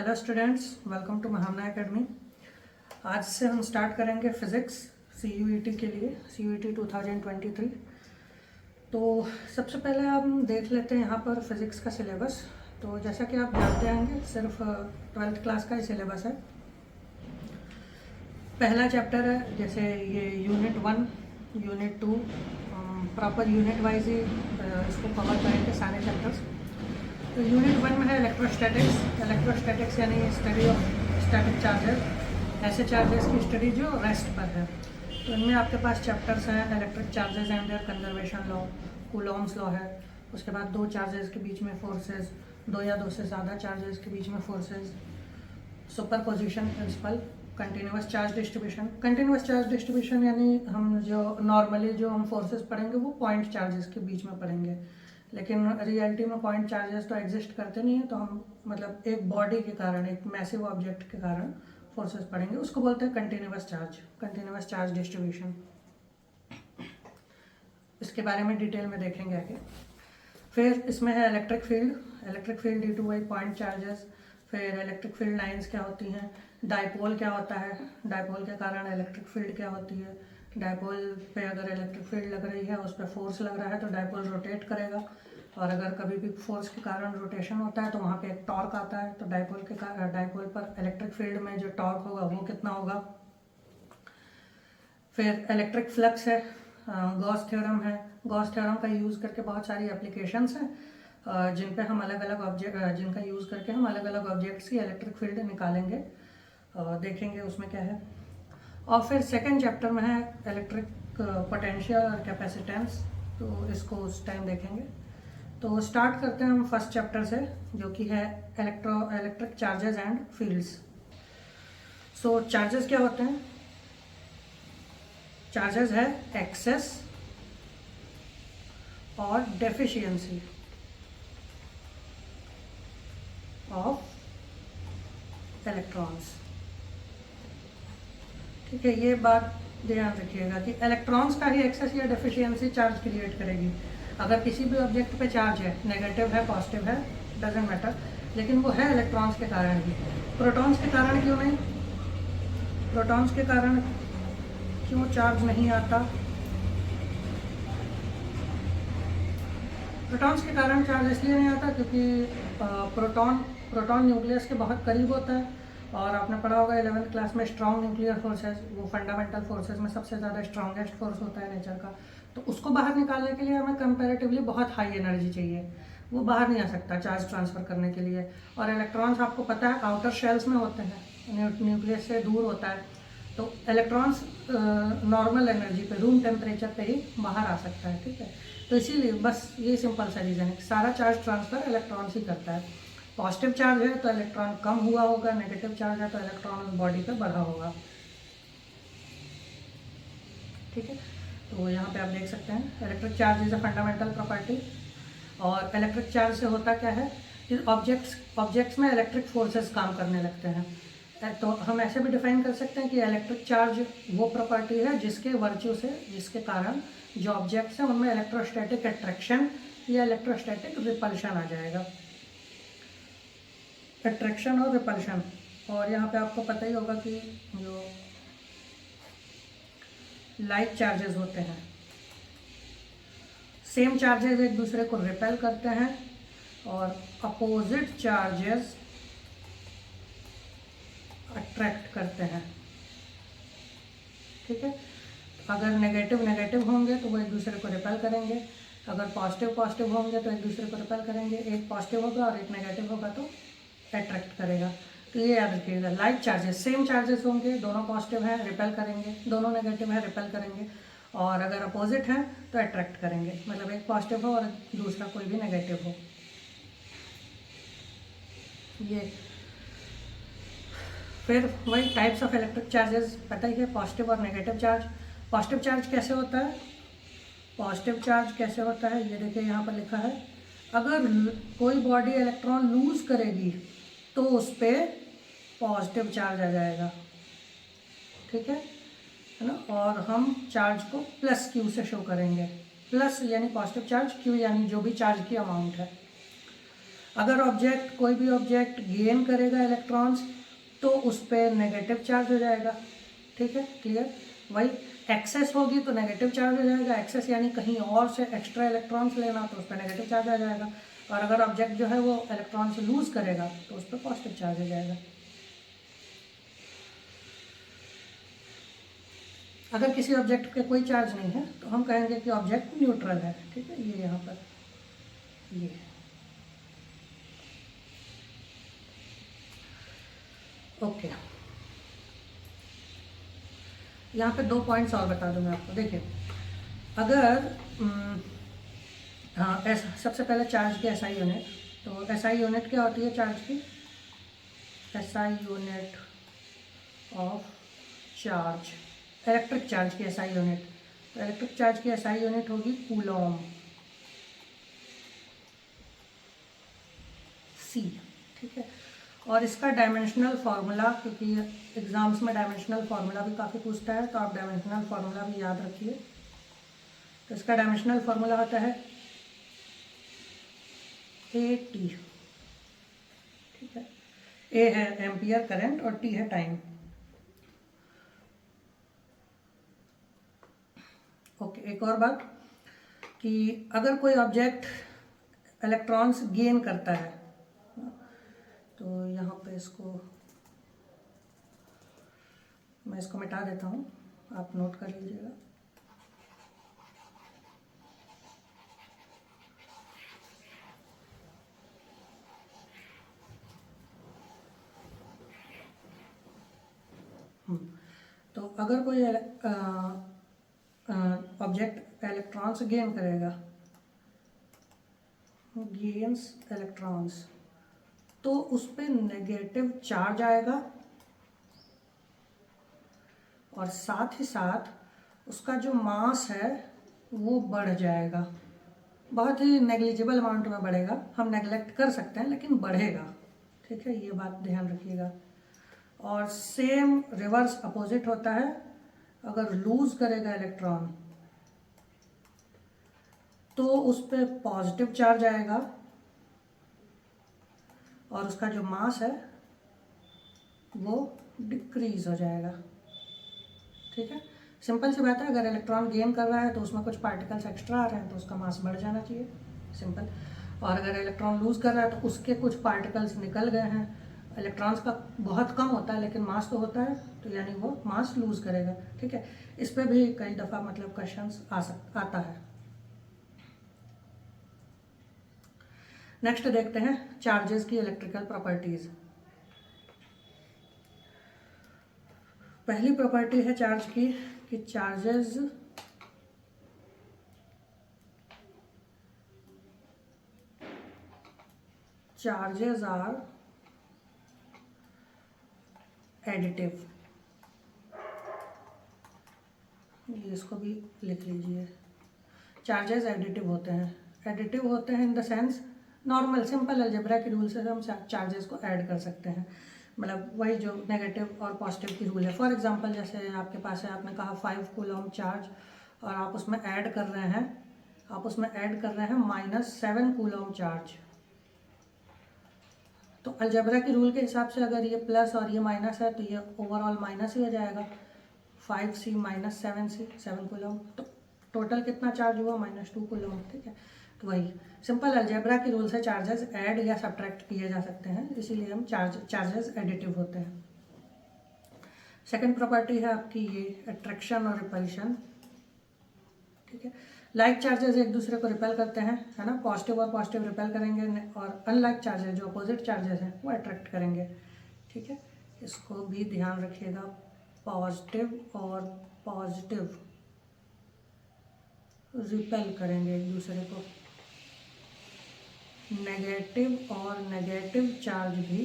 Hello students, welcome to Mahamana academy. आज से हम स्टार्ट करेंगे फिज़िक्स CUET के लिए, CUET 2023। तो सबसे पहले हम देख लेते हैं यहाँ पर फिज़िक्स का सिलेबस। तो जैसा कि आप जानते होंगे, सिर्फ 12th क्लास का ही सिलेबस है। पहला चैप्टर है, जैसे ये unit 1, unit 2, proper unit wise ही इसको कवर करेंगे सारे चैप्टर्स। तो यूनिट 1 में है इलेक्ट्रोस्टैटिक्स यानी स्टडी ऑफ स्टैटिक चार्जेस, ऐसे चार्जेस की स्टडी जो रेस्ट पर है। तो इनमें आपके पास चैप्टर्स हैं electric charges and their conservation law, Coulomb's law है। उसके बाद दो चार्जेस के बीच में फोर्सेस, दो या दो से ज़्यादा चार्जेस के बीच में forces, superposition principle, continuous charge distribution. Continuous charge distribution यानी हम जो नॉर्मली जो हम फोर्सेस पढ़ेंगे वो पॉइंट चार्जेस के बीच में पढ़ेंगे, लेकिन रियलिटी में पॉइंट चार्जेस तो एग्जिस्ट करते नहीं हैं। तो हम मतलब एक बॉडी के कारण, एक मैसिव ऑब्जेक्ट के कारण फोर्सेस पढ़ेंगे, उसको बोलते हैं कंटिन्यूअस चार्ज डिस्ट्रीब्यूशन। इसके बारे में डिटेल में देखेंगे आगे। फिर इसमें है electric field due two by point charges. फिर इलेक्ट्रिक फील्ड लाइंस क्या होती हैं, डायपोल क्या होता है, डायपोल के कारण इलेक्ट्रिक फील्ड क्या होती है, डायपोल पे अगर इलेक्ट्रिक फील्ड लग रही है, उस पर फोर्स लग रहा है तो डायपोल रोटेट करेगा, और अगर कभी भी फोर्स के कारण रोटेशन होता है तो वहाँ पे एक टॉर्क आता है। तो डायपोल पर इलेक्ट्रिक फील्ड में जो टॉर्क होगा वो कितना होगा। फिर इलेक्ट्रिक फ्लक्स है, गॉस थ्योरम है। गॉस थ्योरम का यूज़ करके बहुत सारी एप्लीकेशंस हैं जिनका यूज़ करके हम अलग अलग ऑब्जेक्ट्स की इलेक्ट्रिक फील्ड निकालेंगे, देखेंगे उसमें क्या है। और फिर सेकंड चैप्टर में है इलेक्ट्रिक पोटेंशियल और कैपेसिटेंस, तो इसको उस टाइम देखेंगे। तो स्टार्ट करते हैं हम फर्स्ट चैप्टर से, जो कि है electric charges and fields. So charges क्या होते हैं? चार्जेस है एक्सेस और डेफिशिएंसी ऑफ इलेक्ट्रॉन्स। ठीक है, ये बात ध्यान रखिएगा कि इलेक्ट्रॉन्स का ही एक्सेस या डेफिशिएंसी चार्ज क्रिएट करेगी। अगर किसी भी ऑब्जेक्ट पे चार्ज है, नेगेटिव है, पॉजिटिव है, डजेंट मैटर, लेकिन वो है इलेक्ट्रॉन्स के कारण ही। प्रोटॉन्स के कारण क्यों नहीं? प्रोटॉन्स के कारण क्यों चार्ज नहीं आता? प्रोटॉन्स के कारण चार्ज इसलिए नहीं आता क्योंकि प्रोटॉन न्यूक्लियस के बहुत करीब होता है, और आपने पढ़ा होगा 11th क्लास में स्ट्रॉन्ग न्यूक्लियर फोर्सेस, वो फंडामेंटल फोर्सेस में सबसे ज़्यादा स्ट्रॉन्गेस्ट फोर्स होता है नेचर का। तो उसको बाहर निकालने के लिए हमें कंपैरेटिवली बहुत हाई एनर्जी चाहिए, वो बाहर नहीं आ सकता चार्ज ट्रांसफ़र करने के लिए। और इलेक्ट्रॉन्स आपको पता है आउटर शेल्स में होते हैं, न्यूक्लियस से दूर होता है। तो इलेक्ट्रॉन्स नॉर्मल एनर्जी पे, रूम टेम्परेचर पे ही बाहर आ सकता है। ठीक है, तो इसीलिए बस ये सिंपल सा रीज़न है कि सारा चार्ज ट्रांसफ़र इलेक्ट्रॉन्स ही करता है। पॉजिटिव चार्ज है तो इलेक्ट्रॉन कम हुआ होगा, नेगेटिव चार्ज है तो इलेक्ट्रॉन उस बॉडी पे बढ़ा होगा। ठीक है, तो यहाँ पे आप देख सकते हैं electric charge is a fundamental property. और इलेक्ट्रिक चार्ज से होता क्या है कि ऑब्जेक्ट्स में इलेक्ट्रिक फोर्सेस काम करने लगते हैं। तो हम ऐसे भी डिफाइन कर सकते हैं कि इलेक्ट्रिक चार्ज वो प्रॉपर्टी है जिसके कारण जो ऑब्जेक्ट्स हैं उनमें इलेक्ट्रोस्टैटिक अट्रैक्शन या इलेक्ट्रोस्टैटिक रिपल्शन आ जाएगा। अट्रैक्शन और रिपल्शन। और यहाँ पे आपको पता ही होगा कि जो लाइक चार्जेस होते हैं, सेम चार्जेस एक दूसरे को रिपेल करते हैं, और अपोजिट चार्जेस अट्रैक्ट करते हैं। ठीक है, अगर नेगेटिव होंगे तो वो एक दूसरे को रिपेल करेंगे, अगर पॉजिटिव होंगे तो एक दूसरे को रिपेल करेंगे। एक पॉजिटिव होगा और एक नेगेटिव होगा तो अट्रैक्ट करेगा। तो ये याद रखिएगा, लाइक चार्जेस, सेम चार्जेस होंगे, दोनों पॉजिटिव है रिपेल करेंगे, दोनों नेगेटिव है रिपेल करेंगे, और अगर अपोजिट है तो अट्रैक्ट करेंगे, मतलब एक पॉजिटिव हो और दूसरा कोई भी नेगेटिव हो। ये फिर वही टाइप्स ऑफ इलेक्ट्रिक चार्जेस पता ही है, पॉजिटिव और नेगेटिव चार्ज। पॉजिटिव चार्ज कैसे होता है? ये देखिए यहाँ पर लिखा है, अगर कोई बॉडी इलेक्ट्रॉन लूज करेगी तो उस पर पॉजिटिव चार्ज आ जाएगा। ठीक है ना, और हम चार्ज को प्लस क्यू से शो करेंगे। प्लस यानी पॉजिटिव चार्ज, क्यू यानी जो भी चार्ज की अमाउंट है। अगर ऑब्जेक्ट, कोई भी ऑब्जेक्ट गेन करेगा इलेक्ट्रॉन्स तो उस पर नेगेटिव चार्ज हो जाएगा। ठीक है, क्लियर। वही एक्सेस होगी तो नेगेटिव चार्ज हो जाएगा, एक्सेस यानी कहीं और से एक्स्ट्रा इलेक्ट्रॉन्स लेना तो उस पर नेगेटिव चार्ज आ जाएगा। और अगर ऑब्जेक्ट जो है वो इलेक्ट्रॉन्स लूज करेगा तो उस पर पॉजिटिव चार्ज हो जाएगा। अगर किसी ऑब्जेक्ट पे कोई चार्ज नहीं है तो हम कहेंगे कि ऑब्जेक्ट न्यूट्रल है। ठीक है, ये यहाँ पर ये ओके। यहाँ पे 2 पॉइंट्स और बता दूँ मैं आपको। देखिए, अगर हाँ, सबसे पहले चार्ज की एसआई यूनिट। तो एसआई यूनिट क्या होती है चार्ज की? SI unit of charge, electric charge की एसआई यूनिट। तो इलेक्ट्रिक चार्ज की एसआई यूनिट होगी कूलॉम, सी। ठीक है, और इसका डायमेंशनल फार्मूला, क्योंकि एग्जाम्स में डायमेंशनल फार्मूला भी काफ़ी पूछता है तो आप डायमेंशनल फार्मूला भी याद रखिए। तो इसका डायमेंशनल फार्मूला होता है ए टी। ठीक है, ए है एम्पियर करंट और टी है टाइम। ओके, एक और बात कि अगर कोई ऑब्जेक्ट इलेक्ट्रॉन्स गेन करता है तो यहाँ पे मैं इसको मिटा देता हूँ, आप नोट कर लीजिएगा। तो अगर कोई ऑब्जेक्ट इलेक्ट्रॉन्स गेन करेगा, गेन्स इलेक्ट्रॉन्स, तो उस पर नेगेटिव चार्ज आएगा और साथ ही साथ उसका जो मास है वो बढ़ जाएगा। बहुत ही नेग्लिजिबल अमाउंट में बढ़ेगा, हम नेग्लेक्ट कर सकते हैं लेकिन बढ़ेगा। ठीक है, ये बात ध्यान रखिएगा। और सेम रिवर्स अपोजिट होता है, अगर लूज करेगा इलेक्ट्रॉन तो उस पर पॉजिटिव चार्ज आएगा और उसका जो मास है वो डिक्रीज हो जाएगा। ठीक है, सिंपल सी बात है, अगर इलेक्ट्रॉन गेन कर रहा है तो उसमें कुछ पार्टिकल्स एक्स्ट्रा आ रहे हैं तो उसका मास बढ़ जाना चाहिए, सिंपल। और अगर इलेक्ट्रॉन लूज कर रहा है तो उसके कुछ पार्टिकल्स निकल गए हैं, इलेक्ट्रॉन्स का बहुत कम होता है लेकिन मास तो होता है, तो यानी वो मास लूज करेगा। ठीक है, इस पर भी कई दफ़ा मतलब क्वेश्चंस आता है। नेक्स्ट देखते हैं चार्जेस की इलेक्ट्रिकल प्रॉपर्टीज। पहली प्रॉपर्टी है चार्ज की कि चार्जेस आर एडिटिव। ये इसको भी लिख लीजिए, चार्जेस एडिटिव होते हैं। एडिटिव होते हैं in the sense, normal simple algebra के रूल से हम चार्जेस को ऐड कर सकते हैं, मतलब वही जो नेगेटिव और पॉजिटिव की रूल है। फॉर एग्जांपल जैसे आपके पास है, आपने कहा 5 कूलम चार्ज और आप उसमें ऐड कर रहे हैं -7 कूलम चार्ज। तो अलजेब्रा के रूल के हिसाब से अगर ये प्लस और ये माइनस है तो ये ओवरऑल माइनस ही हो जाएगा, 5C - 7C, 7 कूलम। तो टोटल कितना चार्ज हुआ? -2 कूलम। ठीक है, तो वही सिंपल अलजेब्रा के रूल से चार्जेस ऐड या सब्ट्रैक्ट किए जा सकते हैं, इसीलिए हम चार्जेस एडिटिव होते हैं। सेकंड प्रॉपर्टी है आपकी ये अट्रैक्शन और रिपल्शन। ठीक है, लाइक चार्जेस एक दूसरे को रिपेल करते हैं, है ना, पॉजिटिव और पॉजिटिव रिपेल करेंगे और अनलाइक चार्जेस जो अपोजिट चार्जेस हैं वो अट्रैक्ट करेंगे। ठीक है, इसको भी ध्यान रखिएगा, पॉजिटिव और पॉजिटिव रिपेल करेंगे एक दूसरे को, नेगेटिव और नेगेटिव चार्ज भी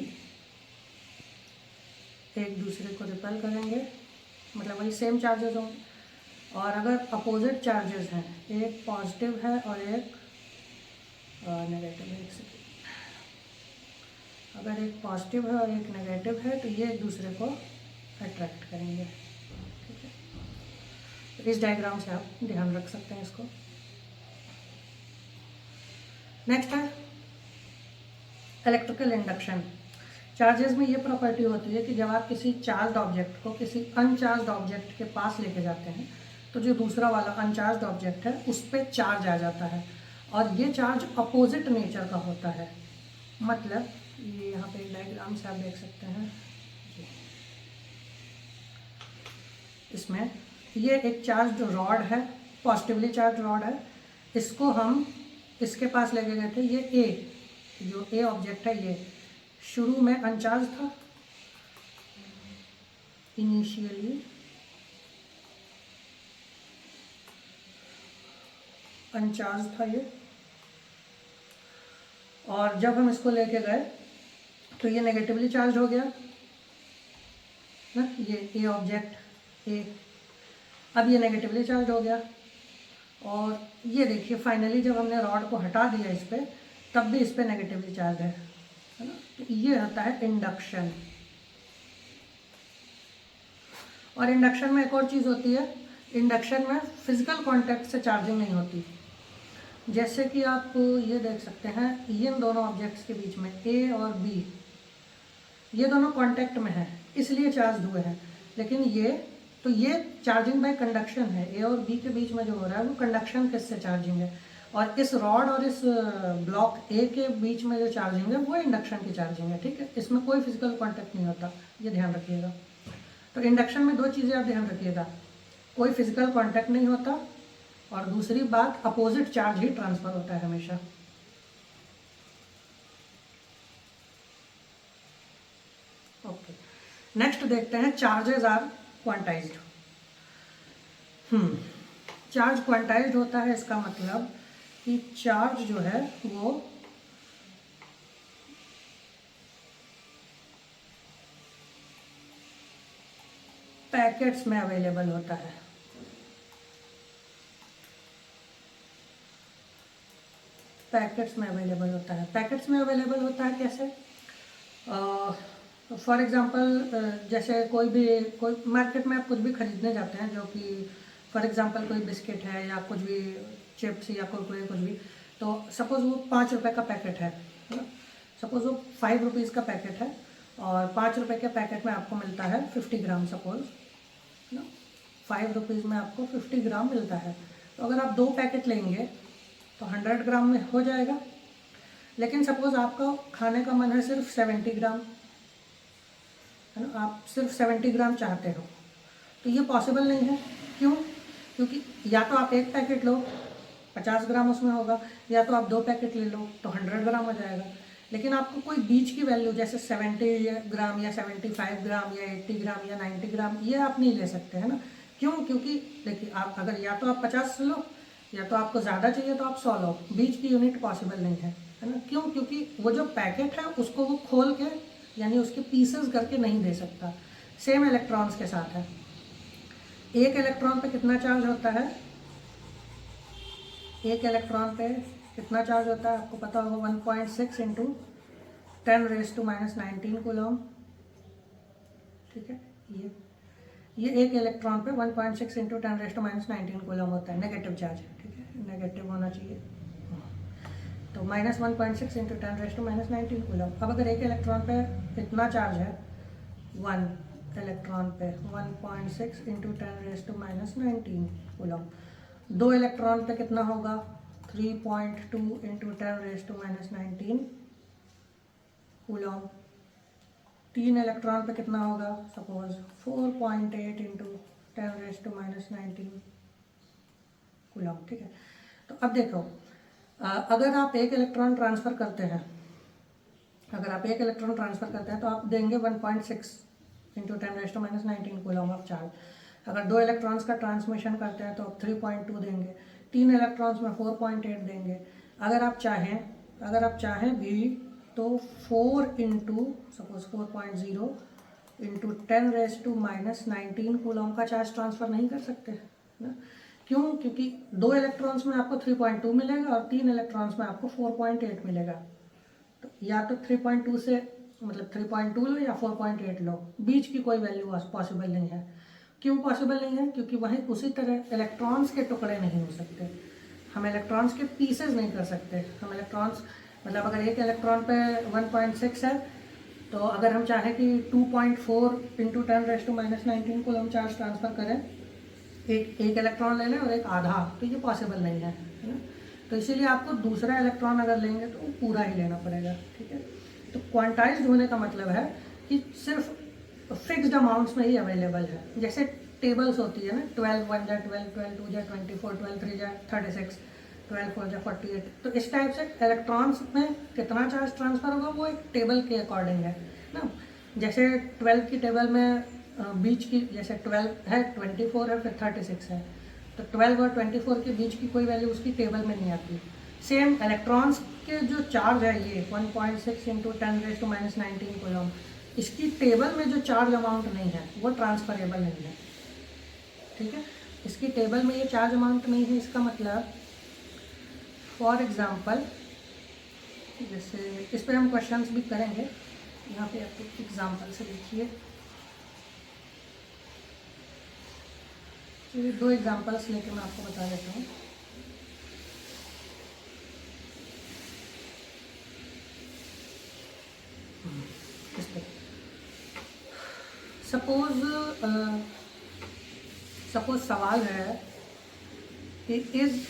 एक दूसरे को रिपेल करेंगे, मतलब वही सेम चार्जेस होंगे। और अगर अपोजिट चार्जेस हैं, एक पॉजिटिव है और एक नेगेटिव है, अगर एक पॉजिटिव है और एक नेगेटिव है तो ये एक दूसरे को अट्रैक्ट करेंगे। ठीक है, तो इस डायग्राम से आप ध्यान रख सकते हैं इसको। नेक्स्ट है इलेक्ट्रिकल इंडक्शन। चार्जेस में ये प्रॉपर्टी होती है कि जब आप किसी चार्ज ऑब्जेक्ट को किसी अनचार्ज ऑब्जेक्ट के पास लेके जाते हैं तो जो दूसरा वाला अनचार्ज ऑब्जेक्ट है उस पर चार्ज आ जाता है, और ये चार्ज अपोजिट नेचर का होता है। मतलब ये यहाँ पे डायग्राम से आप देख सकते हैं, इसमें ये एक चार्ज रॉड है, पॉजिटिवली चार्ज रॉड है। इसको हम इसके पास लेके गए थे। ये ए, जो ए ऑब्जेक्ट है, ये शुरू में अनचार्ज था, इनिशियली अनचार्ज था ये, और जब हम इसको लेके गए तो ये नेगेटिवली चार्ज हो गया ना, ये ए ऑब्जेक्ट ए, अब ये नेगेटिवली चार्ज हो गया। और ये देखिए फाइनली जब हमने रॉड को हटा दिया इस पर, तब भी इस पर नेगेटिवली चार्ज है ना। तो ये होता है इंडक्शन। और इंडक्शन में एक और चीज़ होती है, इंडक्शन में फिजिकल कांटेक्ट से चार्जिंग नहीं होती। जैसे कि आप ये देख सकते हैं, इन दोनों ऑब्जेक्ट्स के बीच में ए और बी, ये दोनों कांटेक्ट में हैं इसलिए चार्ज हुए हैं। लेकिन ये चार्जिंग बाय कंडक्शन है। ए और बी के बीच में जो हो रहा है वो कंडक्शन किससे चार्जिंग है, और इस रॉड और इस ब्लॉक ए के बीच में जो चार्जिंग है वो इंडक्शन की चार्जिंग है। ठीक है, इसमें कोई फिजिकल कांटेक्ट नहीं होता, ये ध्यान रखिएगा। तो इंडक्शन में दो चीज़ें आप ध्यान रखिएगा, कोई फिजिकल कांटेक्ट नहीं होता, और दूसरी बात अपोजिट चार्ज ही ट्रांसफर होता है हमेशा। ओके, नेक्स्ट देखते हैं charges are quantized. Charge quantized होता है, इसका मतलब कि चार्ज जो है वो पैकेट्स में अवेलेबल होता है। पैकेट्स में अवेलेबल होता है। पैकेट्स में अवेलेबल होता है कैसे? फॉर एग्जांपल जैसे कोई मार्केट में आप कुछ भी खरीदने जाते हैं, जो कि फॉर एग्जांपल कोई बिस्किट है या कुछ भी चिप्स या कुरकुरे कुछ भी, तो सपोज़ वो 5 रुपये का पैकेट है ना, सपोज़ वो 5 रुपीज़ का पैकेट है, और 5 रुपये के पैकेट में आपको मिलता है 50 ग्राम, सपोज ना, 5 रुपीज़ में आपको 50 ग्राम मिलता है। तो अगर आप 2 पैकेट लेंगे तो 100 ग्राम में हो जाएगा। लेकिन सपोज़ आपका खाने का मन है सिर्फ 70 ग्राम, है ना, आप सिर्फ 70 ग्राम चाहते हो, तो ये पॉसिबल नहीं है। क्यों? क्योंकि या तो आप एक पैकेट लो, 50 ग्राम उसमें होगा, या तो आप 2 पैकेट ले लो तो 100 ग्राम हो जाएगा। लेकिन आपको कोई बीच की वैल्यू जैसे 70 ग्राम या 75 ग्राम या 80 ग्राम या 90 ग्राम ये आप नहीं ले सकते, है ना। क्यों? क्योंकि देखिए, आप अगर या तो आप 50 लो, या तो आपको ज़्यादा चाहिए तो आप 100 लो, बीच की यूनिट पॉसिबल नहीं है ना। क्यों? क्योंकि वो जो पैकेट है उसको वो खोल के, यानी उसके पीसेस करके नहीं दे सकता। सेम इलेक्ट्रॉन्स के साथ है। एक इलेक्ट्रॉन पे कितना चार्ज होता है? एक इलेक्ट्रॉन पे कितना चार्ज होता है आपको पता होगा, 1.6 इंटू 10⁻⁻19 कूलम। ठीक है, ये एक इलेक्ट्रॉन पे 1.6 इंटू 10⁻⁻19 कूलम होता है, नेगेटिव चार्ज। ठीक है, नेगेटिव होना चाहिए, तो -1.6 इंटू 10⁻⁻19 कूलम। अब अगर एक इलेक्ट्रॉन पे इतना चार्ज है, 1 इलेक्ट्रॉन पे 1.6 इंटू 10⁻⁻19 कूलम, 2 इलेक्ट्रॉन पे कितना होगा, 3.2 इंटू 10⁻⁻19 कूलम। 3 इलेक्ट्रॉन पे कितना होगा, सपोज 4.8 इंटू 10⁻⁻19 कूलम। ठीक है, तो अब देखो, अगर आप एक इलेक्ट्रॉन ट्रांसफ़र करते हैं, तो आप देंगे 1.6 इंटू 10⁻⁻19 कूलम ऑफ चार्ज। अगर 2 इलेक्ट्रॉन्स का ट्रांसमिशन करते हैं तो आप 3.2 देंगे, 3 इलेक्ट्रॉन्स में 4.8 देंगे। अगर आप चाहें भी तो 4 इंटू सपोज 4.0 इंटू 10⁻⁻19 कूलम का चार्ज ट्रांसफ़र नहीं कर सकते ना। क्यों? क्योंकि 2 इलेक्ट्रॉन्स में आपको 3.2 मिलेगा और 3 इलेक्ट्रॉन्स में आपको 4.8 मिलेगा। तो या तो 3.2 से मतलब 3.2 लो या 4.8 लो, बीच की कोई वैल्यू पॉसिबल नहीं है। क्यों पॉसिबल नहीं है? क्योंकि वहीं उसी तरह इलेक्ट्रॉन्स के टुकड़े नहीं हो सकते, हम इलेक्ट्रॉन्स के पीसेस नहीं कर सकते। हम इलेक्ट्रॉन्स मतलब अगर एक इलेक्ट्रॉन पे 1.6 है, तो अगर हम चाहें कि 2.4 इंटू 10⁻⁻19 कूलम चार्ज ट्रांसफ़र करें, एक इलेक्ट्रॉन ले लें और एक आधा, तो ये पॉसिबल नहीं है ना। तो इसीलिए आपको दूसरा इलेक्ट्रॉन अगर लेंगे तो वो पूरा ही लेना पड़ेगा, ठीक है। तो क्वांटाइज्ड होने का मतलब है कि सिर्फ फिक्स्ड अमाउंट्स में ही अवेलेबल है। जैसे टेबल्स होती है ना, 12 1 जा 12, 12 2 जा 24, 12 3 जा 36, 12 4 जा 48। तो इस टाइप से इलेक्ट्रॉन्स में कितना चार्ज ट्रांसफ़र होगा वो एक टेबल के अकॉर्डिंग है ना। जैसे 12 की टेबल में बीच की, जैसे 12 है, 24 है, फिर 36 है, तो 12 और 24 के बीच की कोई वैल्यू उसकी टेबल में नहीं आती। सेम इलेक्ट्रॉन्स के जो चार्ज है ये 1.6 इंटू 10⁻⁻19 कूलम, इसकी टेबल में जो चार्ज अमाउंट नहीं है वो ट्रांसफरेबल नहीं है, ठीक है। इसकी टेबल में ये चार्ज अमाउंट नहीं है, इसका मतलब फॉर एग्जांपल, जैसे इस पर हम क्वेश्चंस भी करेंगे, यहाँ पे आप एग्जांपल से देखिए। तो ये 2 एग्जांपल्स लेके मैं आपको बता देता हूँ। इस पर सपोज सवाल है कि is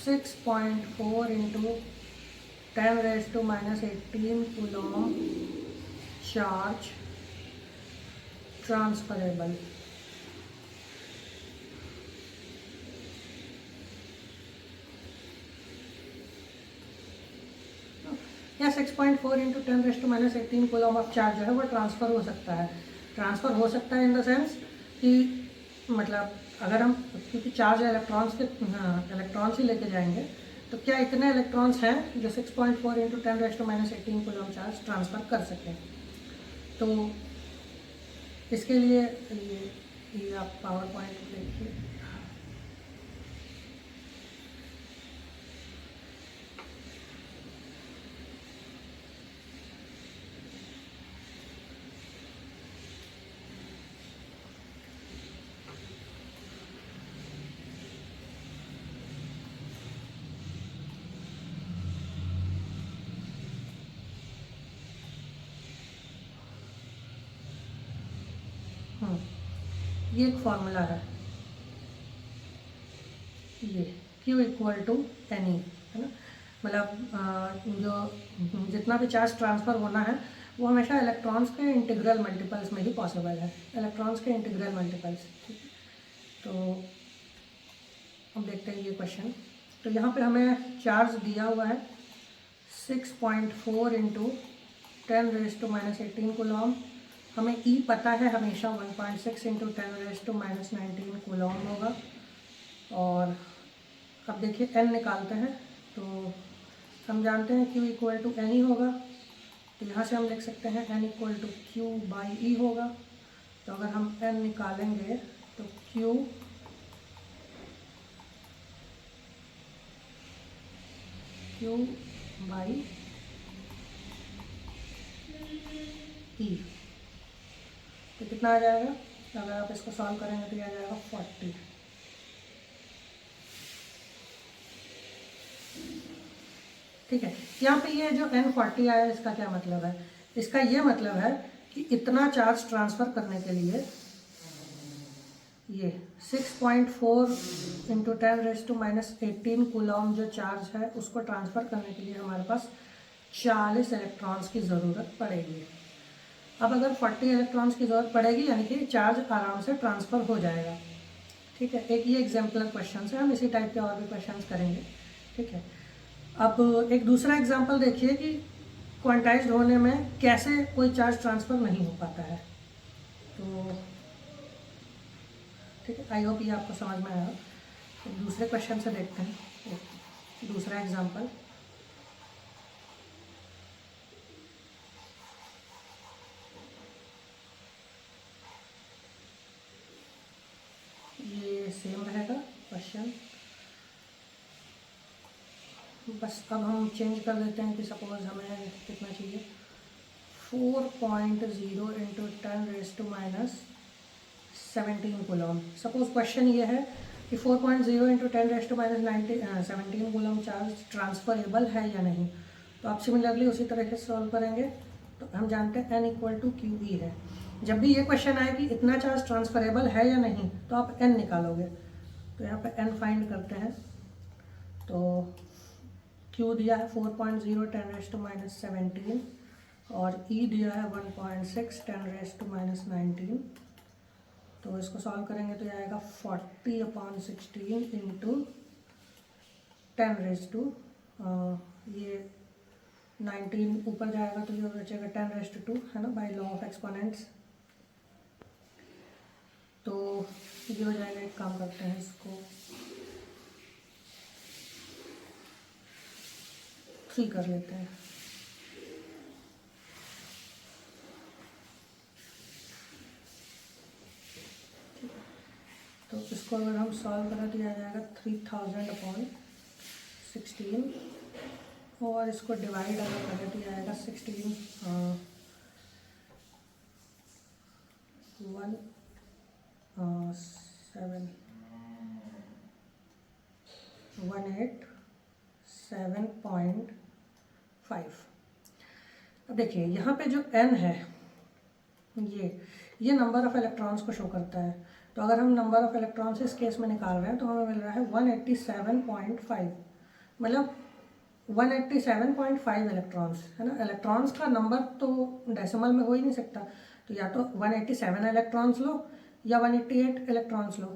6.4 into 10⁻⁻18 coulomb charge transferable. या 6.4 इंटू 10⁻⁻18 कूलम ऑफ चार्ज जो है वो ट्रांसफ़र हो सकता है। ट्रांसफ़र हो सकता है इन द सेंस कि मतलब अगर हम, क्योंकि चार्ज इलेक्ट्रॉन्स ही लेके जाएंगे, तो क्या इतने इलेक्ट्रॉन्स हैं जो 6.4 इंटू 10⁻⁻18 कूलम चार्ज ट्रांसफ़र कर सकें। तो इसके लिए ये आप पावर पॉइंट देखिए। ये एक फॉर्मूला है, ये Q इक्वल टू NE है ना। मतलब जो जितना भी चार्ज ट्रांसफ़र होना है वो हमेशा इलेक्ट्रॉन्स के इंटीग्रल मल्टीपल्स में ही पॉसिबल है, इलेक्ट्रॉन्स के इंटीग्रल मल्टीपल्स, ठीक है। तो अब देखते हैं ये क्वेश्चन। तो यहाँ पे हमें चार्ज दिया हुआ है 6.4 इंटू 10⁻⁻18 कूलम। हमें E पता है हमेशा 1.6 इंटू 10⁻⁻19 कूलम होगा। और अब देखिए N निकालते हैं, तो हम जानते हैं Q इक्वल टू NE होगा, तो यहाँ से हम लिख सकते हैं N इक्वल टू Q/E होगा। तो अगर हम N निकालेंगे तो Q बाई E, तो कितना आ जाएगा, अगर आप इसको सॉल्व करेंगे तो ये आ जाएगा 40। ठीक है। यहाँ पे ये जो N40 आया इसका क्या मतलब है, इसका ये मतलब है कि इतना चार्ज ट्रांसफ़र करने के लिए ये 6.4 इंटू 10⁻⁻18 कूलम जो चार्ज है उसको ट्रांसफ़र करने के लिए हमारे पास 40 इलेक्ट्रॉन्स की ज़रूरत पड़ेगी। अब अगर 40 इलेक्ट्रॉन्स की ज़रूरत पड़ेगी यानी कि चार्ज आराम से ट्रांसफ़र हो जाएगा, ठीक है। एक ये एग्जाम्पलर क्वेश्चन है, हम इसी टाइप के और भी क्वेश्चन करेंगे, ठीक है। अब एक दूसरा एग्जाम्पल देखिए कि क्वांटाइज्ड होने में कैसे कोई चार्ज ट्रांसफ़र नहीं हो पाता है। तो ठीक है, आई होप ये आपको समझ में आया। तो दूसरे क्वेश्चन से देखते हैं दूसरा एग्जाम्पल। ये सेम रहेगा क्वेश्चन, बस अब हम चेंज कर देते हैं कि सपोज हमें कितना चाहिए, 4.0 इंटू 10⁻⁻17 कूलम। सपोज क्वेश्चन ये है कि 4.0 इंटू 10⁻⁻17 कूलम चार्ज ट्रांसफरेबल है या नहीं। तो आप सिमिलरली उसी तरीके से सॉल्व करेंगे। तो हम जानते हैं n equal to q e है। जब भी ये क्वेश्चन आए कि इतना चार्ज ट्रांसफरेबल है या नहीं, तो आप n निकालोगे। तो यहाँ पे n फाइंड करते हैं। तो q दिया है 4.0 10⁻⁻17 और e दिया है 1.6 10⁻⁻19। तो इसको सॉल्व करेंगे तो ये आएगा 40/16 इंटू 10⁻, ये 19 ऊपर जाएगा तो ये बचेगा 10⁻2 है ना, बाय लॉ ऑफ एक्सपोनेंट्स। तो ये हो जाएगा, एक काम करते हैं इसको 3 कर लेते हैं। तो इसको अगर हम सॉल्व करें तो आ जाएगा 3000/16 और इसको डिवाइड अगर करें तो आएगा 16 187.5। अब देखिए यहाँ पे जो n है ये नंबर ऑफ इलेक्ट्रॉन्स को शो करता है। तो अगर हम नंबर ऑफ इलेक्ट्रॉन्स इस केस में निकाल रहे हैं तो हमें मिल रहा है 187.5, मतलब 187.5 इलेक्ट्रॉन्स है ना। इलेक्ट्रॉन्स का नंबर तो डेसिमल में हो ही नहीं सकता, तो या तो 187 इलेक्ट्रॉन्स लो या 188 इलेक्ट्रॉन्स लो।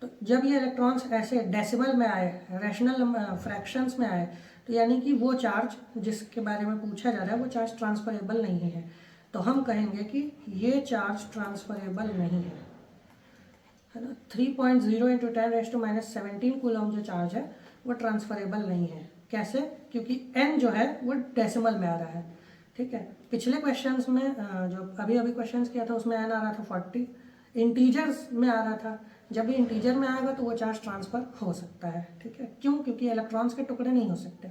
तो जब ये इलेक्ट्रॉन्स ऐसे डेसिमल में आए, रैशनल फ्रैक्शंस में आए, तो यानी कि वो चार्ज जिसके बारे में पूछा जा रहा है वो चार्ज ट्रांसफरेबल नहीं है। तो हम कहेंगे कि ये चार्ज ट्रांसफरेबल नहीं है ना। 3.0 इंटू 10⁻⁻17 कूलम जो चार्ज है वो ट्रांसफरेबल नहीं है। कैसे? क्योंकि n जो है वो डेसिमल में आ रहा है। ठीक है, पिछले क्वेश्चंस में जो अभी क्वेश्चंस किया था उसमें n आ रहा था 40, इंटीजर्स में आ रहा था। जब भी इंटीजर में आएगा तो वो चार्ज ट्रांसफर हो सकता है। ठीक है, क्यों? क्योंकि इलेक्ट्रॉन्स के टुकड़े नहीं हो सकते।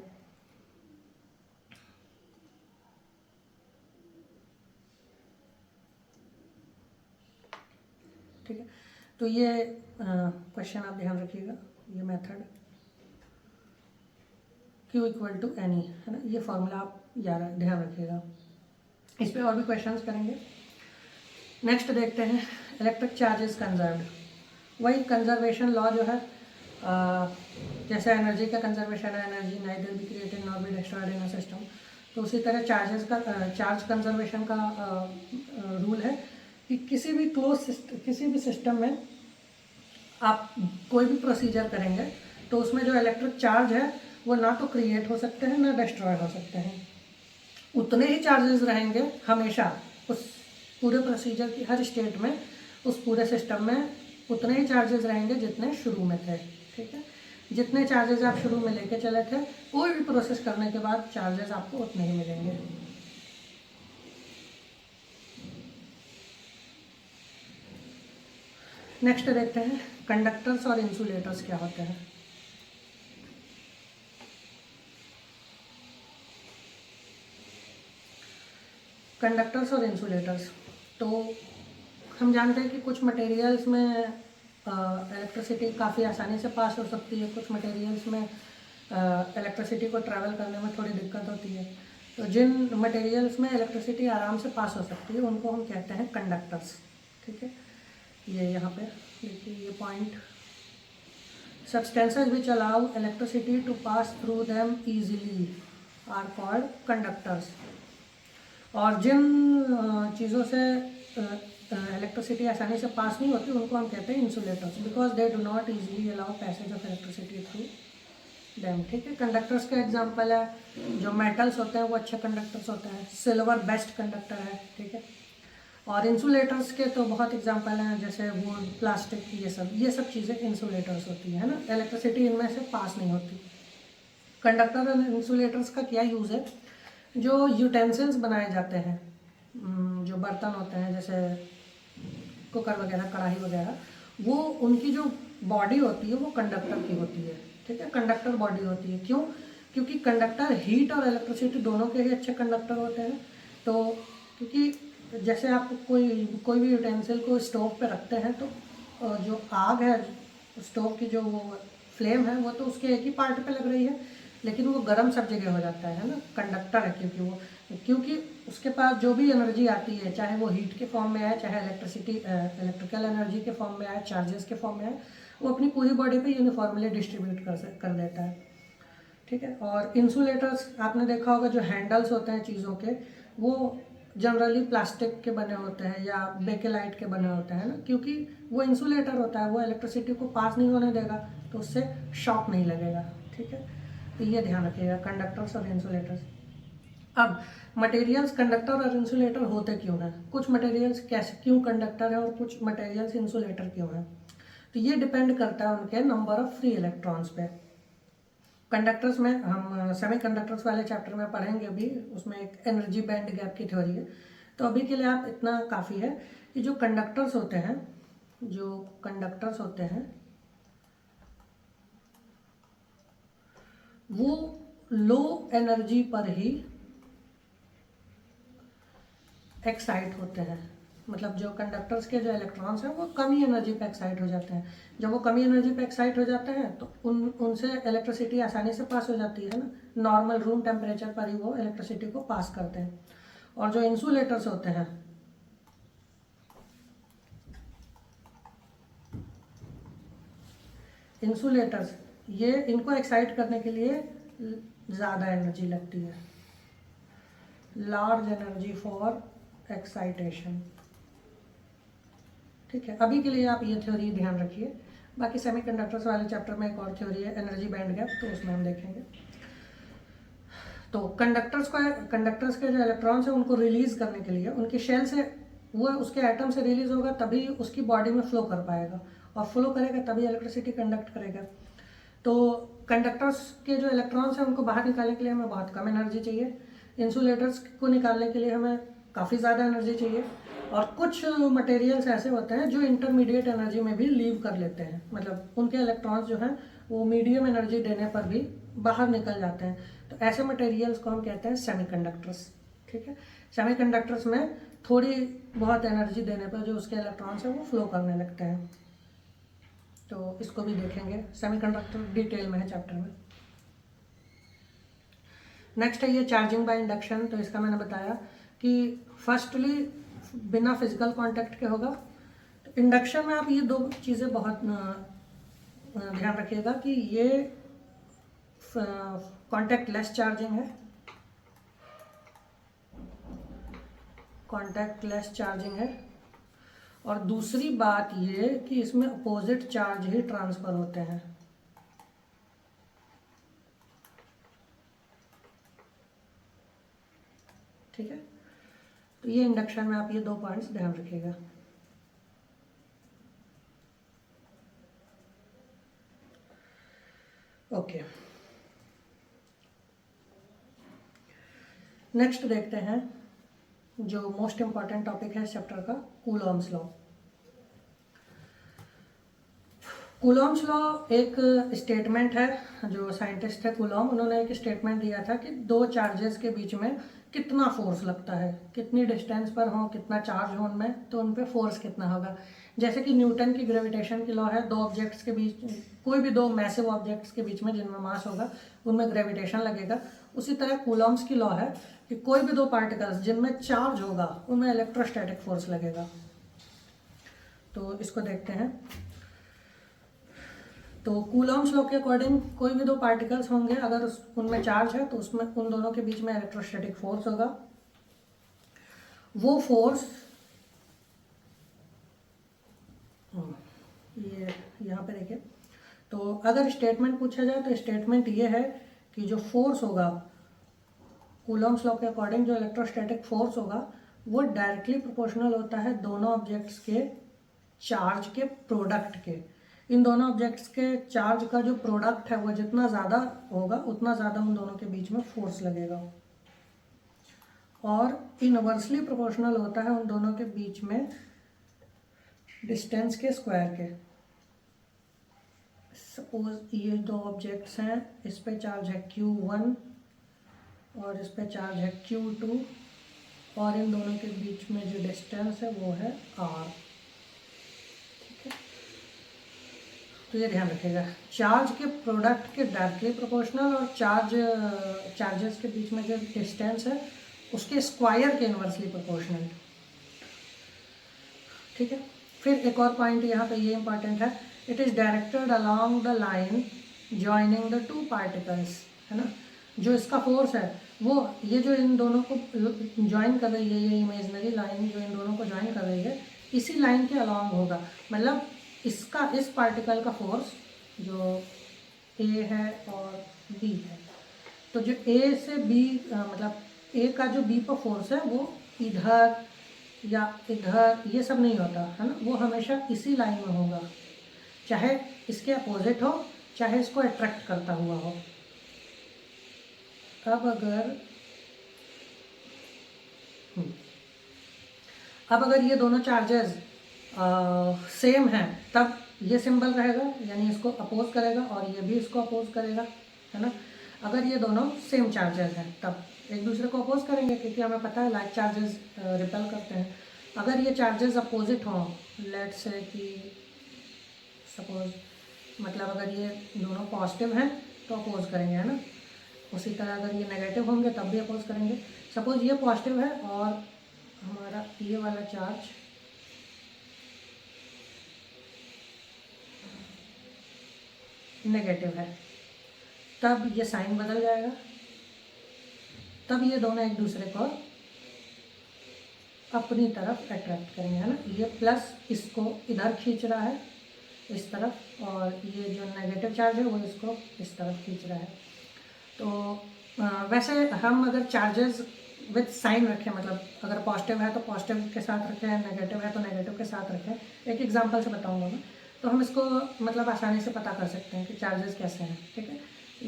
ठीक है, तो ये क्वेश्चन आप ध्यान रखिएगा, ये method Q equal to n e है ना, ये फॉर्मूला आप ध्यान रखिएगा। इस पे और भी क्वेश्चंस करेंगे। नेक्स्ट देखते हैं इलेक्ट्रिक चार्जेस कंजर्व्ड। वही कंजर्वेशन लॉ जो है, जैसे एनर्जी का कंजर्वेशन है, energy neither be created nor be destroyed in a system, तो उसी तरह चार्ज कंजर्वेशन का रूल है कि किसी भी सिस्टम में आप कोई भी प्रोसीजर करेंगे तो उसमें जो इलेक्ट्रिक चार्ज है वो ना तो क्रिएट हो सकते हैं ना डिस्ट्रॉय हो सकते हैं। उतने ही चार्जेस रहेंगे हमेशा उस पूरे प्रोसीजर की हर स्टेट में, उस पूरे सिस्टम में उतने ही चार्जेस रहेंगे जितने शुरू में थे। ठीक है, जितने चार्जेस आप शुरू में लेके चले थे, कोई भी प्रोसेस करने के बाद चार्जेस आपको उतने ही मिलेंगे। नेक्स्ट देखते हैं कंडक्टर्स और इंसुलेटर्स क्या होते हैं। कंडक्टर्स और इंसुलेटर्स, तो हम जानते हैं कि कुछ मटेरियल्स में इलेक्ट्रिसिटी काफ़ी आसानी से पास हो सकती है, कुछ मटेरियल्स में इलेक्ट्रिसिटी को ट्रैवल करने में थोड़ी दिक्कत होती है। तो जिन मटेरियल्स में इलेक्ट्रिसिटी आराम से पास हो सकती है उनको हम कहते हैं कंडक्टर्स। ठीक है, ये यहाँ पे देखिए ये point, substances which allow electricity to pass through them easily are called conductors. और जिन चीज़ों से इलेक्ट्रिसिटी आसानी से पास नहीं होती उनको हम कहते हैं insulators, because they do not easily allow passage of electricity through them. ठीक है, कंडक्टर्स का एग्जांपल है जो मेटल्स होते हैं वो अच्छे कंडक्टर्स होते हैं, सिल्वर बेस्ट कंडक्टर है। ठीक है, और इंसुलेटर्स के तो बहुत एग्जांपल हैं, जैसे वुड, प्लास्टिक, ये सब चीज़ें इंसुलेटर्स होती हैं ना, इलेक्ट्रिसिटी इनमें से पास नहीं होती। कंडक्टर और इंसुलेटर्स का क्या यूज़ है? जो यूटेंसिल्स बनाए जाते हैं, जो बर्तन होते हैं जैसे कुकर वगैरह, कढ़ाई वगैरह, वो उनकी जो बॉडी होती है वो कंडक्टर की होती है। ठीक है, कंडक्टर बॉडी होती है। क्यों? क्योंकि कंडक्टर हीट और इलेक्ट्रिसिटी दोनों के ही अच्छे कंडक्टर होते हैं। तो क्योंकि जैसे आप कोई भी यूटेंसिल को स्टोव पे रखते हैं तो जो आग है स्टोव की जो वो फ्लेम है वो तो उसके एक ही पार्ट पे लग रही है, लेकिन वो गर्म सब जगह हो जाता है ना, कंडक्टर है क्योंकि उसके पास जो भी एनर्जी आती है, चाहे वो हीट के फॉर्म में आए, चाहे इलेक्ट्रिकल एनर्जी के फॉर्म में आए, चार्जेस के फॉर्म में आए, वो अपनी पूरी बॉडी पे यूनिफॉर्मली डिस्ट्रीब्यूट कर देता है। ठीक है। और इंसुलेटर्स आपने देखा होगा, जो हैंडल्स होते हैं चीज़ों के, वो जनरली प्लास्टिक के बने होते हैं या बेकेलाइट के बने होते हैं ना, क्योंकि वो इंसुलेटर होता है, वो इलेक्ट्रिसिटी को पास नहीं होने देगा, तो उससे शॉक नहीं लगेगा। ठीक है, तो ये ध्यान रखिएगा, कंडक्टर्स और इंसुलेटर्स। अब मटेरियल्स कंडक्टर और इंसुलेटर होते क्यों हैं, कुछ मटेरियल्स कैसे क्यों कंडक्टर है और कुछ मटेरियल्स इंसुलेटर क्यों हैं, तो ये डिपेंड करता है उनके नंबर ऑफ फ्री इलेक्ट्रॉन्स पे। कंडक्टर्स में हम सेमी कंडक्टर्स वाले चैप्टर में पढ़ेंगे अभी, उसमें एक एनर्जी बैंड गैप की थ्योरी है। तो अभी के लिए आप इतना काफ़ी है कि जो कंडक्टर्स होते हैं वो लो एनर्जी पर ही एक्साइट होते हैं। मतलब जो कंडक्टर्स के जो इलेक्ट्रॉन्स हैं वो कमी एनर्जी पे एक्साइट हो जाते हैं। जब वो कमी एनर्जी पे एक्साइट हो जाते हैं तो उनसे इलेक्ट्रिसिटी आसानी से पास हो जाती है ना, नॉर्मल रूम टेम्परेचर पर ही वो इलेक्ट्रिसिटी को पास करते हैं। और जो इंसुलेटर्स होते हैं, इंसुलेटर्स ये इनको एक्साइट करने के लिए ज़्यादा एनर्जी लगती है, लार्ज एनर्जी फॉर एक्साइटेशन। ठीक है, अभी के लिए आप ये थ्योरी ध्यान रखिए। बाकी सेमीकंडक्टर्स वाले चैप्टर में एक और थ्योरी है एनर्जी बैंड गैप, तो उसमें हम देखेंगे। तो कंडक्टर्स के जो इलेक्ट्रॉन्स हैं उनको रिलीज करने के लिए उनकी शेल से, वो उसके एटम से रिलीज होगा तभी उसकी बॉडी में फ्लो कर पाएगा, और फ्लो करेगा तभी इलेक्ट्रिसिटी कंडक्ट करेगा। तो कंडक्टर्स के जो इलेक्ट्रॉन्स हैं उनको बाहर निकालने के लिए हमें बहुत कम एनर्जी चाहिए, इंसुलेटर्स को निकालने के लिए हमें काफ़ी ज़्यादा एनर्जी चाहिए, और कुछ मटेरियल्स ऐसे होते हैं जो इंटरमीडिएट एनर्जी में भी लीव कर लेते हैं, मतलब उनके इलेक्ट्रॉन्स जो हैं वो मीडियम एनर्जी देने पर भी बाहर निकल जाते हैं। तो ऐसे मटेरियल्स को हम कहते हैं सेमीकंडक्टर्स। ठीक है, सेमीकंडक्टर्स में थोड़ी बहुत एनर्जी देने पर जो उसके इलेक्ट्रॉन्स हैं वो फ्लो करने लगते हैं। तो इसको भी देखेंगे, सेमीकंडक्टर डिटेल में है चैप्टर में। नेक्स्ट है ये चार्जिंग बाय इंडक्शन। तो इसका मैंने बताया कि फर्स्टली बिना फिजिकल कांटेक्ट के होगा। तो इंडक्शन में आप ये दो चीज़ें बहुत ध्यान रखिएगा कि ये कांटेक्ट लेस चार्जिंग है, कांटेक्ट लेस चार्जिंग है, और दूसरी बात ये कि इसमें अपोजिट चार्ज ही ट्रांसफर होते हैं। ठीक है, तो ये इंडक्शन में आप ये दो पॉइंट्स ध्यान रखिएगा। ओके, नेक्स्ट देखते हैं जो मोस्ट इंपॉर्टेंट टॉपिक है इस चैप्टर का, कूलॉम्स लॉ। कूलॉम्स लॉ एक स्टेटमेंट है, जो साइंटिस्ट है कूलॉम, उन्होंने एक स्टेटमेंट दिया था कि दो चार्जेस के बीच में कितना फोर्स लगता है, कितनी डिस्टेंस पर हो, कितना चार्ज हो उनमें, तो उन पे फोर्स कितना होगा। जैसे कि न्यूटन की ग्रेविटेशन की लॉ है, दो ऑब्जेक्ट्स के बीच, कोई भी दो मैसिव ऑब्जेक्ट्स के बीच में जिनमें मास होगा उनमें ग्रेविटेशन लगेगा। उसी तरह कूलॉम्स की लॉ है कि कोई भी दो पार्टिकल्स जिनमें चार्ज होगा उनमें इलेक्ट्रोस्टैटिक फोर्स लगेगा। तो इसको देखते हैं। तो कूलॉम्स लॉ के अकॉर्डिंग कोई भी दो पार्टिकल्स होंगे, अगर उनमें चार्ज है तो उसमें उन दोनों के बीच में इलेक्ट्रोस्टैटिक फोर्स होगा। वो फोर्स ये यहाँ पे देखिए, तो अगर स्टेटमेंट पूछा जाए तो स्टेटमेंट ये है कि जो फोर्स होगा कूलॉम्स लॉ के अकॉर्डिंग, जो इलेक्ट्रोस्टैटिक फोर्स होगा वो डायरेक्टली प्रोपोर्शनल होता है दोनों ऑब्जेक्ट्स के चार्ज के प्रोडक्ट के। इन दोनों ऑब्जेक्ट्स के चार्ज का जो प्रोडक्ट है वो जितना ज़्यादा होगा उतना ज़्यादा उन दोनों के बीच में फोर्स लगेगा, और इनवर्सली प्रोपोर्शनल होता है उन दोनों के बीच में डिस्टेंस के स्क्वायर के। सपोज ये दो ऑब्जेक्ट्स हैं, इस पे चार्ज है Q1 और इस पे चार्ज है Q2, और इन दोनों के बीच में जो डिस्टेंस है वो है R। ठीक है, तो ये ध्यान रखिएगा, चार्ज के प्रोडक्ट के डायरेक्टली प्रोपोर्शनल और चार्जेस के बीच में जो डिस्टेंस है उसके स्क्वायर के इन्वर्सली प्रोपोर्शनल। ठीक है। फिर एक और पॉइंट यहाँ पे ये इंपॉर्टेंट है, it is directed along the line joining the two particles, है ना। जो इसका फोर्स है वो ये जो इन दोनों को ज्वाइन कर रही है, ये इमेजनरी लाइन जो इन दोनों को ज्वाइन कर रही है, इसी लाइन के अलोंग होगा। मतलब इसका इस पार्टिकल का फोर्स जो ए है और बी है, तो जो ए से बी मतलब ए का जो बी पर फोर्स है वो इधर या इधर ये सब नहीं होता, है ना। वो हमेशा इसी लाइन में होगा, चाहे इसके अपोजिट हो चाहे इसको अट्रैक्ट करता हुआ हो। अब अगर ये दोनों चार्जेस सेम हैं तब ये सिंबल रहेगा, यानी इसको अपोज करेगा और ये भी इसको अपोज करेगा, है ना। अगर ये दोनों सेम चार्जेस हैं तब एक दूसरे को अपोज करेंगे, क्योंकि हमें पता है लाइक चार्जेस रिपेल करते हैं। अगर ये चार्जेस अपोजिट हों, लेट्स से कि सपोज मतलब अगर ये दोनों पॉजिटिव हैं तो अपोज करेंगे, है ना। उसी तरह अगर ये नेगेटिव होंगे तब भी अपोज करेंगे। सपोज ये पॉजिटिव है और हमारा ये वाला चार्ज नेगेटिव है, तब ये साइन बदल जाएगा, तब ये दोनों एक दूसरे को अपनी तरफ अट्रैक्ट करेंगे, है ना। ये प्लस इसको इधर खींच रहा है इस तरफ, और ये जो नेगेटिव चार्ज है वो इसको इस तरफ खींच रहा है। तो वैसे हम अगर चार्जेस विद साइन रखें, मतलब अगर पॉजिटिव है तो पॉजिटिव के साथ रखें, नेगेटिव है तो नेगेटिव के साथ रखें। एक एग्जांपल से बताऊंगा मैं, तो हम इसको मतलब आसानी से पता कर सकते हैं कि चार्जेस कैसे हैं। ठीक है,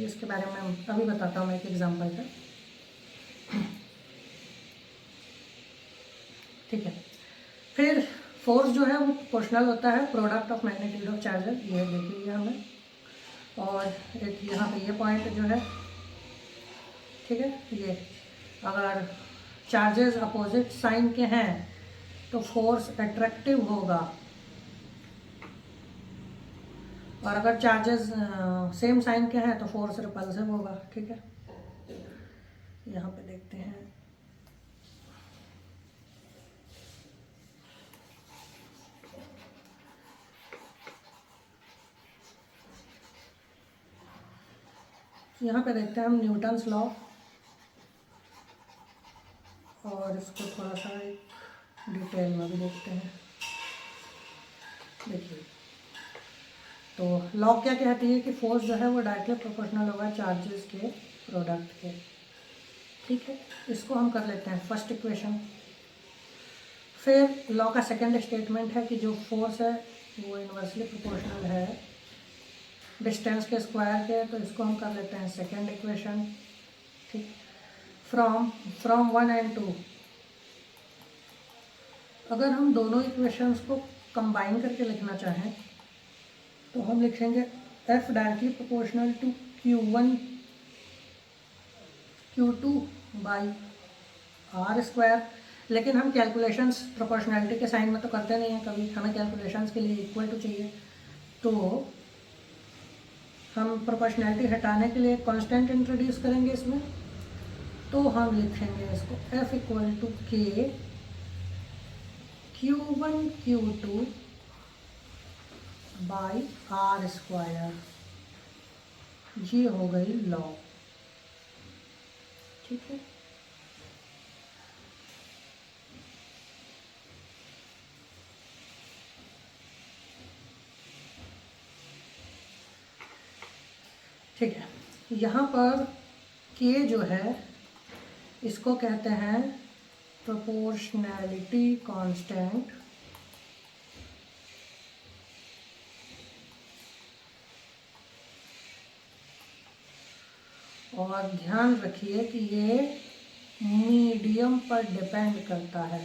इसके बारे में अभी बताता हूँ मैं एक एग्जांपल पे। ठीक है, फिर फोर्स जो है वो प्रोपोर्शनल होता है product of magnitude of charges, ये देखिए हमें। और एक यहाँ पे ये पॉइंट जो है, ठीक है, ये अगर चार्जेस अपोजिट साइन के हैं तो फोर्स अट्रैक्टिव होगा, और अगर चार्जेस सेम साइन के हैं तो फोर्स रिपल्सिव होगा। ठीक है, यहाँ पे देखते हैं। यहाँ पे देखते हैं हम न्यूटन्स लॉ, और इसको थोड़ा सा डिटेल में भी देखते हैं। देखिए, तो लॉ क्या कहती है कि फोर्स जो है वो डायरेक्टली प्रोपोर्शनल होगा चार्जेस के प्रोडक्ट के। ठीक है, इसको हम कर लेते हैं फर्स्ट इक्वेशन। फिर लॉ का सेकंड स्टेटमेंट है कि जो फोर्स है वो इन्वर्सली प्रोपोर्शनल है डिस्टेंस के स्क्वायर के, तो इसको हम कर लेते हैं सेकंड इक्वेशन। ठीक, फ्रॉम 1 and 2 अगर हम दोनों इक्वेशंस को कंबाइन करके लिखना चाहें तो हम लिखेंगे F directly proportional to Q1 Q2 by r square. लेकिन हम कैलकुलेशंस प्रोपोर्शनैलिटी के साइन में तो करते नहीं हैं कभी, हमें कैलकुलेशंस के लिए इक्वल टू चाहिए, तो हम प्रोपोर्शनैलिटी हटाने के लिए कांस्टेंट इंट्रोड्यूस करेंगे इसमें। तो हम लिखेंगे इसको F equal to K Q1 Q2 by r square. ये हो गई लॉ। ठीक है, ठीक है। यहाँ पर K जो है इसको कहते हैं प्रोपोर्शनैलिटी कांस्टेंट, और ध्यान रखिए कि ये मीडियम पर डिपेंड करता है,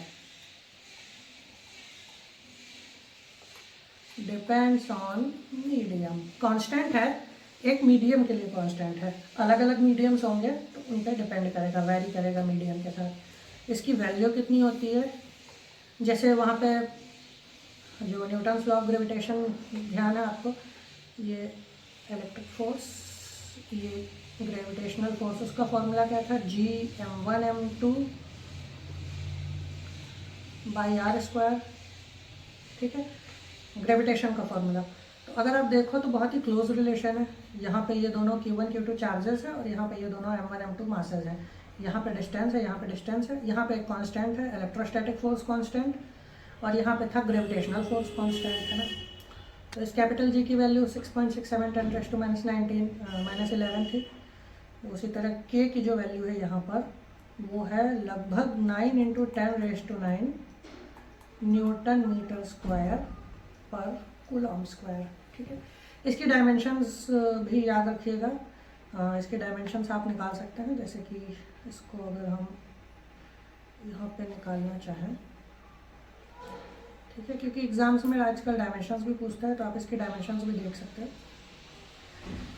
डिपेंड्स ऑन मीडियम। कांस्टेंट है, एक मीडियम के लिए कांस्टेंट है, अलग अलग मीडियम्स होंगे तो उन पर डिपेंड करेगा, वैरी करेगा मीडियम के साथ। इसकी वैल्यू कितनी होती है, जैसे वहाँ पे जो न्यूटन्स लॉ ऑफ ग्रेविटेशन ध्यान है आपको ये इलेक्ट्रिक फोर्स, ये ग्रेविटेशनल फोर्स, उसका फॉर्मूला क्या था, Gm1m2 बाई आर स्क्वायर, ठीक है, ग्रेविटेशन का फॉर्मूला। तो अगर आप देखो तो बहुत ही क्लोज रिलेशन है, यहाँ पे ये दोनों Q1 Q2 चार्जेस है और यहाँ पे ये दोनों M1 M2 मासेस हैं, यहाँ पे डिस्टेंस है, यहाँ पे डिस्टेंस है, यहाँ पे एक कांस्टेंट है इलेक्ट्रोस्टैटिक फोर्स कांस्टेंट, और यहाँ पे था ग्रेविटेशनल फोर्स कांस्टेंट, है ना। तो इस कैपिटल G की वैल्यू 6.67 10⁻11 थी। उसी तरह K की जो वैल्यू है यहाँ पर वो है लगभग 9 × 10⁻9 न्यूटन मीटर स्क्वायर पर कूलॉम स्क्वायर, ठीक है। इसकी डायमेंशंस भी याद रखिएगा, इसके डायमेंशंस आप निकाल सकते हैं, जैसे कि इसको अगर हम यहाँ पे निकालना चाहें, ठीक है, क्योंकि एग्जाम्स में आजकल डायमेंशंस भी पूछता है, तो आप इसके डायमेंशंस भी देख सकते हैं।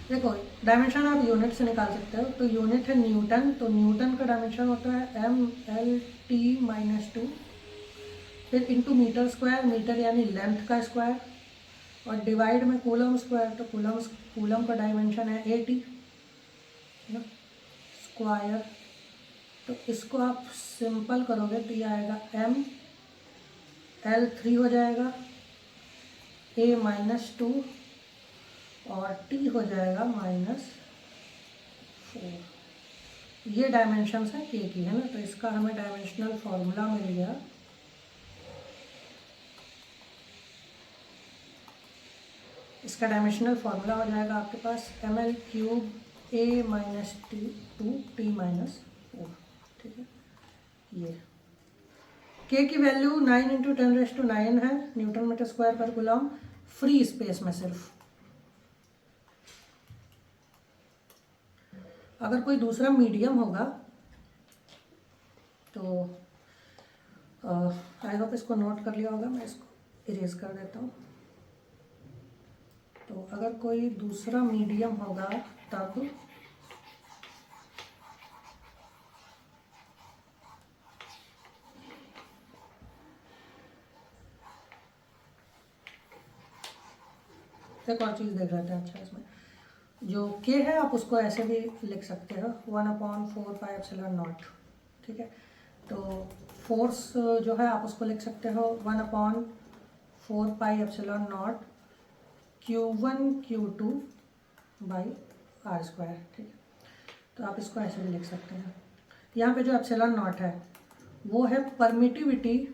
देखो डायमेंशन आप यूनिट से निकाल सकते हो, तो यूनिट है न्यूटन, तो न्यूटन का डायमेंशन होता है MLT-2, फिर इंटू मीटर स्क्वायर, मीटर यानी लेंथ का स्क्वायर, और डिवाइड में कूलम स्क्वायर, तो कूलम का डायमेंशन है 80 स्क्वायर। तो इसको आप सिंपल करोगे तो ये आएगा ML3 हो जाएगा, A-2 और T हो जाएगा -4। ये डायमेंशंस है K की, है ना। तो इसका हमें डायमेंशनल फॉर्मूला मिल गया, इसका डायमेंशनल फार्मूला हो जाएगा आपके पास ML3 A-2 T-4, ठीक है। ये K की वैल्यू 9 × 10⁻9 है न्यूटन मीटर स्क्वायर पर कूलॉम, फ्री स्पेस में सिर्फ। अगर कोई दूसरा मीडियम होगा तो आई होप इसको नोट कर लिया होगा, मैं इसको इरेज कर देता हूँ। तो अगर कोई दूसरा मीडियम होगा तब एक और चीज़ देख रहे थे, अच्छा इसमें जो K है आप उसको ऐसे भी लिख सकते हो 1/4πε0, ठीक है। तो फोर्स जो है आप उसको लिख सकते हो 1/4πε0 Q1 Q2 by R square, ठीक है। तो आप इसको ऐसे भी लिख सकते हैं। यहाँ पे जो ε0 है वो है permittivity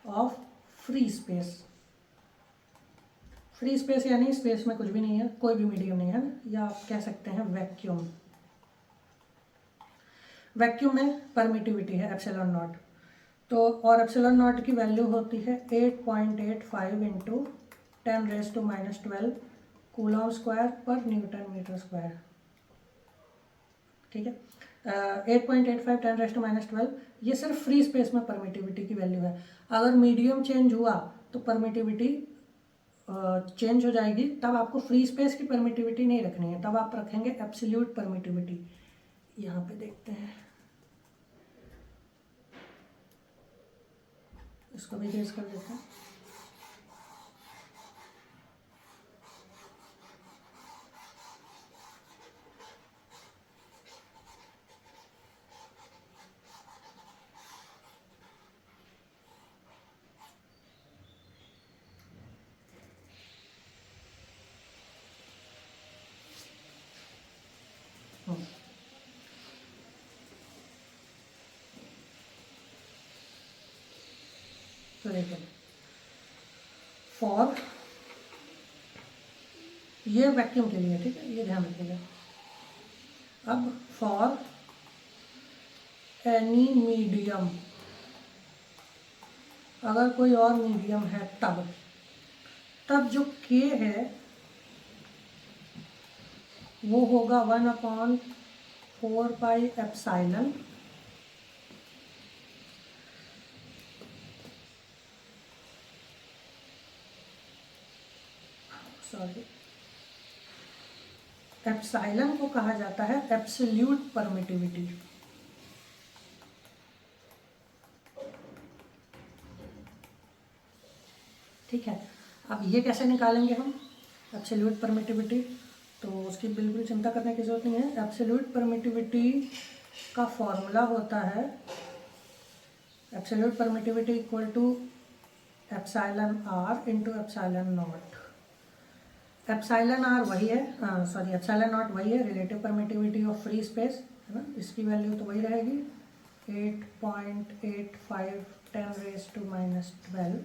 of free space. Free space यानी स्पेस में कुछ भी नहीं है, कोई भी मीडियम नहीं है, या आप कह सकते हैं वैक्यूम। वैक्यूम में परमिटिविटी है ε0, तो और ε0 की वैल्यू होती है 8.85 × 10⁻12 कूलॉम स्क्वायर पर न्यूटन मीटर स्क्वायर, ठीक है। 8.85 10⁻12 ये सिर्फ फ्री स्पेस में परमिटिविटी की वैल्यू है। अगर मीडियम चेंज हुआ तो परमिटिविटी चेंज हो जाएगी, तब आपको फ्री स्पेस की परमिटिविटी नहीं रखनी है, तब आप रखेंगे एब्सोल्यूट परमिटिविटी। यहाँ पे देखते हैं, इसको भी रेज कर देते हैं। तो देखिए फॉर ये वैक्यूम के लिए, ठीक है, ये ध्यान रखिएगा। अब फॉर एनी मीडियम, अगर कोई और मीडियम है तब जो K है वो होगा 1/4πε, सॉरी, एप्सिलॉन को कहा जाता है एब्सोल्यूट परमिटिविटी, ठीक है। अब ये कैसे निकालेंगे हम एब्सोल्यूट परमिटिविटी, तो उसकी बिल्कुल चिंता करने की ज़रूरत नहीं है। एब्सोल्यूट परमिटिविटी का फॉर्मूला होता है absolute permittivity equal to epsilon r into epsilon naught. Epsilon r वही है, सॉरी एप्सिलॉन नॉट वही है relative permittivity of free space, है ना, इसकी वैल्यू तो वही रहेगी 8.85 10⁻⁻12।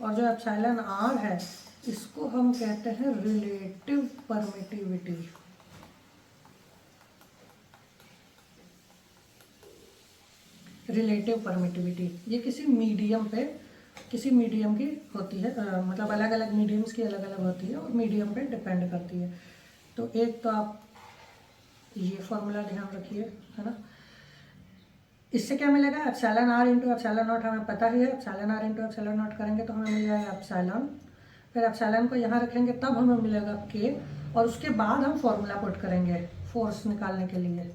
और जो एप्सिलॉन आर है इसको हम कहते हैं रिलेटिव परमिटिविटी। रिलेटिव परमिटिविटी ये किसी मीडियम की होती है, मतलब अलग अलग मीडियम्स की अलग अलग होती है और मीडियम पे डिपेंड करती है। तो एक तो आप ये फॉर्मूला ध्यान रखिए, है ना। इससे क्या मिलेगा, epsilon r into epsilon naught हमें पता ही है, epsilon r into epsilon naught करेंगे तो हमें मिल जाएगा एप्सिलॉन, फिर एप्सिलॉन को यहाँ रखेंगे तब हमें मिलेगा के, और उसके बाद हम फॉर्मूला पुट करेंगे फोर्स निकालने के लिए,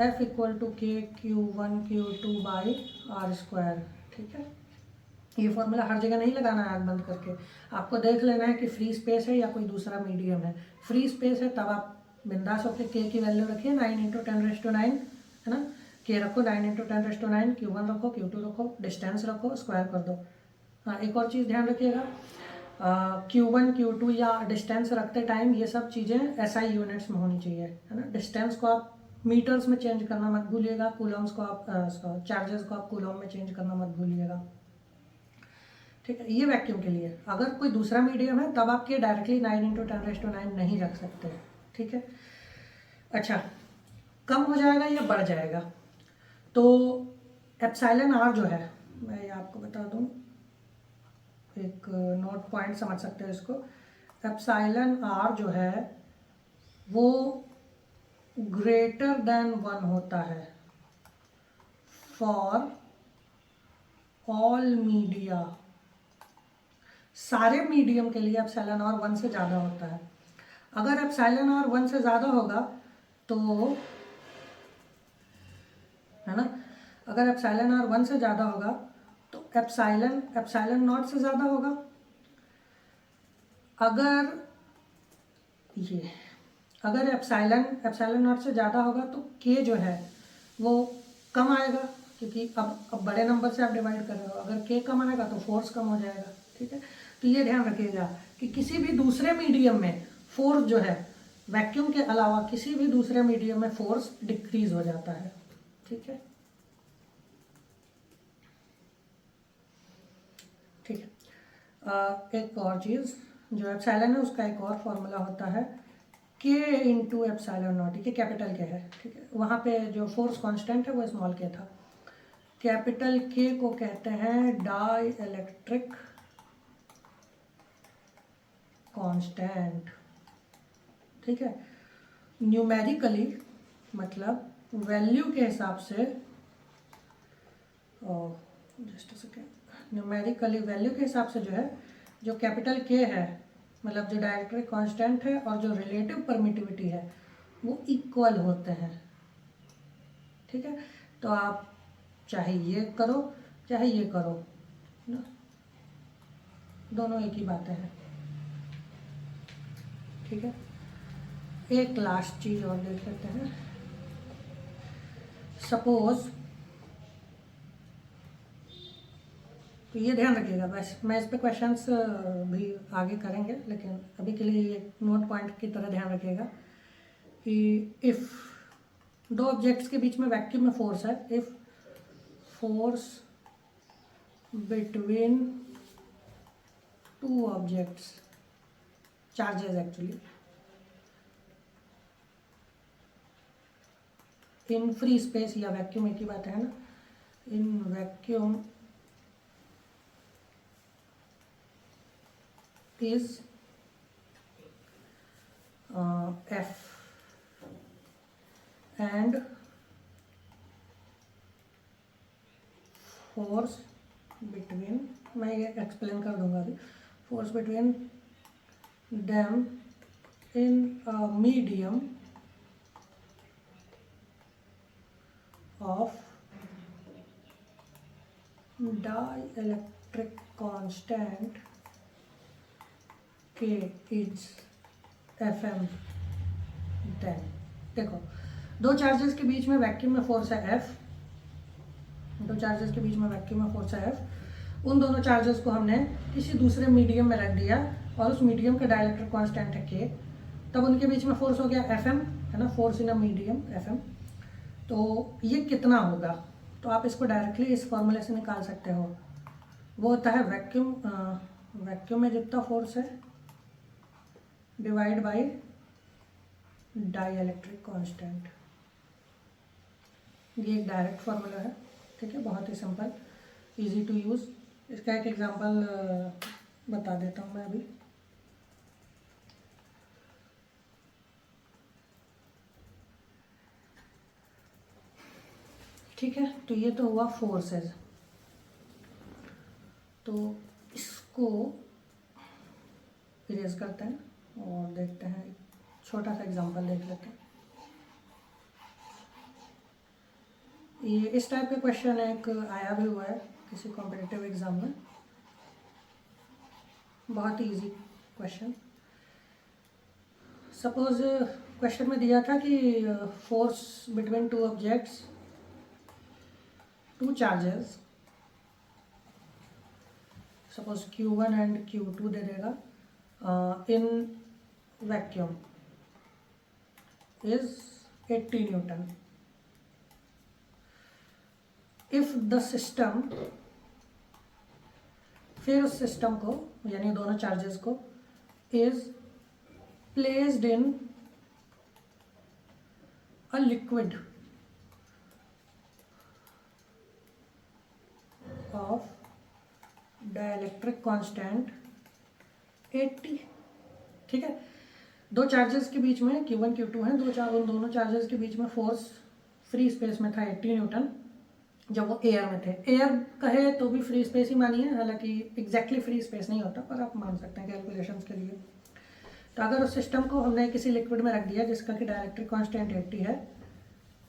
F इक्वल टू के Q1 Q2 by r square. ठीक है, ये फॉर्मूला हर जगह नहीं लगाना है आँख बंद करके, आपको देख लेना है कि फ्री स्पेस है या कोई दूसरा मीडियम है। फ्री स्पेस है तब आप बिंदास होकर के की वैल्यू रखिए 9 × 10⁻⁹, है ना, के रखो 9 × 10⁻⁹, Q1 रखो Q2 रखो, डिस्टेंस रखो, स्क्वायर कर दो। हाँ, एक और चीज़ ध्यान रखिएगा, Q1 Q2 या डिस्टेंस रखते टाइम ये सब चीज़ें SI यूनिट्स में होनी चाहिए, है ना। डिस्टेंस को आप मीटर्स में चेंज करना मत भूलिएगा, कूलम्स को आप चार्जेस को आप कूलम में चेंज करना मत भूलिएगा। ठीक है, ये वैक्यूम के लिए। अगर कोई दूसरा मीडियम है तब आप ये डायरेक्टली 9 × 10⁻⁹ नहीं रख सकते। ठीक है, अच्छा, कम हो जाएगा या बढ़ जाएगा, तो एप्सिलॉन आर जो है, मैं ये आपको बता दूं, एक नोट पॉइंट समझ सकते हो इसको। एप्सिलॉन आर जो है वो ग्रेटर देन 1 होता है फॉर ऑल मीडिया। सारे मीडियम के लिए एप्सिलॉन आर 1 से ज़्यादा होता है। अगर एप्सिलॉन आर 1 से ज़्यादा होगा तो, है ना, अगर एप्सिलॉन आर 1 से ज़्यादा होगा तो एप्सिलॉन नॉट से ज़्यादा होगा। अगर एप्सिलॉन नॉट से ज़्यादा होगा तो के जो है वो कम आएगा, क्योंकि अब बड़े नंबर से आप डिवाइड कर रहे हो। अगर के कम आएगा तो फोर्स कम हो जाएगा। ठीक है, तो ये ध्यान रखिएगा कि किसी भी दूसरे मीडियम में फोर्स जो है, वैक्यूम के अलावा किसी भी दूसरे मीडियम में फोर्स डिक्रीज हो जाता है। ठीक है, ठीक है। एक और चीज़, जो एप्सिलॉन है उसका एक और फॉर्मूला होता है के इंटू एप्सिलॉन नॉट। ठीक है, कैपिटल के है, ठीक है, वहाँ पे जो फोर्स कांस्टेंट है वो स्मॉल के था। कैपिटल के को कहते हैं डाई इलेक्ट्रिक कांस्टेंट। ठीक है, न्यूमेरिकली मतलब वैल्यू के हिसाब से, just a second, numerically value के हिसाब से जो है, जो कैपिटल के है, मतलब जो डाइलेक्ट्रिक कांस्टेंट है और जो रिलेटिव परमिटिविटी है वो इक्वल होते हैं। ठीक है, तो आप चाहे ये करो चाहे ये करो ना, दोनों एक ही बातें हैं। ठीक है, एक लास्ट चीज़ और देख लेते हैं। सपोज, तो ये ध्यान रखिएगा, बस मैं इस पे क्वेश्चंस भी आगे करेंगे, लेकिन अभी के लिए ये नोट पॉइंट की तरह ध्यान रखिएगा कि इफ़ दो ऑब्जेक्ट्स के बीच में वैक्यूम में फोर्स है, if force between two objects, charges actually, in free space या वैक्यूम एक ही बात है ना, in vacuum is F and force between, मैं ये एक्सप्लेन कर दूंगा अभी, force between them in a medium of dielectric constant K is Fm 10। देखो, दो चार्जेस के बीच में वैक्यूम में फोर्स है F, दो चार्जेस के बीच में वैक्यूम में फोर्स है F। उन दोनों चार्जेस को हमने किसी दूसरे मीडियम में रख दिया और उस मीडियम का डाइलेक्ट्रिक कांस्टेंट है K, तब उनके बीच में फोर्स हो गया Fm, है ना, force in a medium Fm। तो ये कितना होगा, तो आप इसको डायरेक्टली इस फॉर्मूले से निकाल सकते हो। वो होता है वैक्यूम में जितना फोर्स है डिवाइड बाय डाइलेक्ट्रिक कांस्टेंट। ये एक डायरेक्ट फार्मूला है, ठीक है, बहुत ही सिंपल, इजी टू यूज़। इसका एक एग्जांपल बता देता हूँ मैं अभी। ठीक है, तो ये तो हुआ फोर्सेस। तो इसको इरेज करते हैं और देखते हैं, छोटा सा एग्जांपल देख लेते हैं। ये इस टाइप का क्वेश्चन एक आया भी हुआ है किसी कॉम्पिटिटिव एग्जाम में, बहुत ही इजी क्वेश्चन। सपोज क्वेश्चन में दिया था कि force between two objects, two charges, suppose Q1 and Q2 दे देगा, in vacuum is 80 Newton. If the system, फिर उस सिस्टम को यानी दोनों चार्जेस को is placed in a liquid of dielectric constant 80। ठीक है, दो चार्जेस के बीच में Q1 Q2 हैं, उन दोनों चार्जेस के बीच में फोर्स फ्री स्पेस में था 80 न्यूटन जब वो एयर में थे। एयर कहे तो भी फ्री स्पेस ही मानिए, हालांकि एग्जैक्टली फ्री स्पेस नहीं होता, पर आप मान सकते हैं कैलकुलेशंस के लिए। तो अगर उस सिस्टम को हमने किसी लिक्विड में रख दिया जिसका कि डाइलेक्ट्रिक कांस्टेंट 80 है,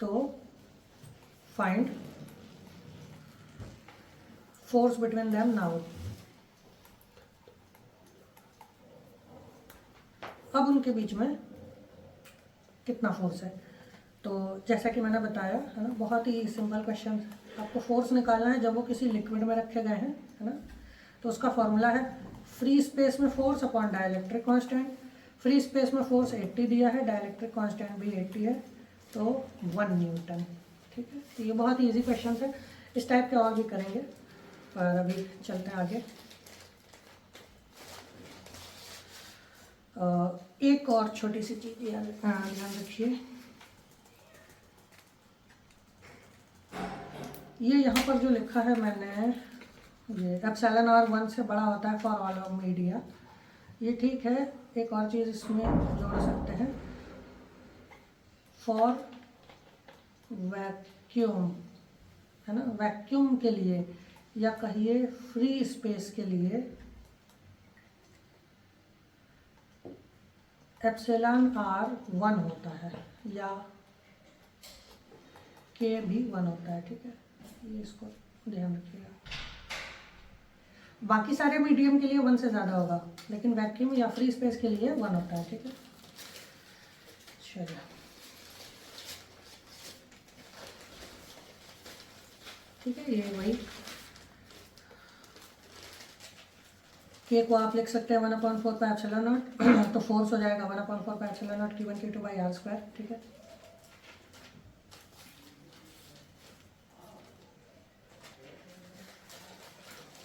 तो find force between them now. अब उनके बीच में कितना फोर्स है, तो जैसा कि मैंने बताया है ना, बहुत ही सिंपल क्वेश्चन। आपको फोर्स निकालना है जब वो किसी लिक्विड में रखे गए हैं, है ना। तो उसका फॉर्मूला है फ्री स्पेस में force upon dielectric constant. Free space में फोर्स 80 दिया है, डाइलेक्ट्रिक कांस्टेंट भी 80 है, तो 1 न्यूटन। ठीक है, तो ये बहुत ही ईजी क्वेश्चन है। इस टाइप के और भी करेंगे, पर अभी चलते हैं आगे। एक और छोटी सी चीज़ ध्यान रखिए, ये यहाँ पर जो लिखा है मैंने, ये एप्सिलॉन और 1 से बड़ा होता है फॉर ऑल ऑफ मीडिया, ये ठीक है। एक और चीज़ इसमें जोड़ सकते हैं, फॉर वैक्यूम, है ना, वैक्यूम के लिए या कहिए फ्री स्पेस के लिए एप्सिलॉन R 1 होता है या K भी 1 होता है। ठीक है, ये इसको ध्यान रखिएगा। बाकी सारे मीडियम के लिए 1 से ज़्यादा होगा, लेकिन वैक्यूम या फ्री स्पेस के लिए 1 होता है। ठीक है, चलिए, ठीक है, ये वही K को आप लिख सकते हैं 1/4 पाई एप्सिलॉन नॉट, तो फोर्स हो जाएगा 1/4 pi epsilon not Q1 Q2 by R²। ठीक है,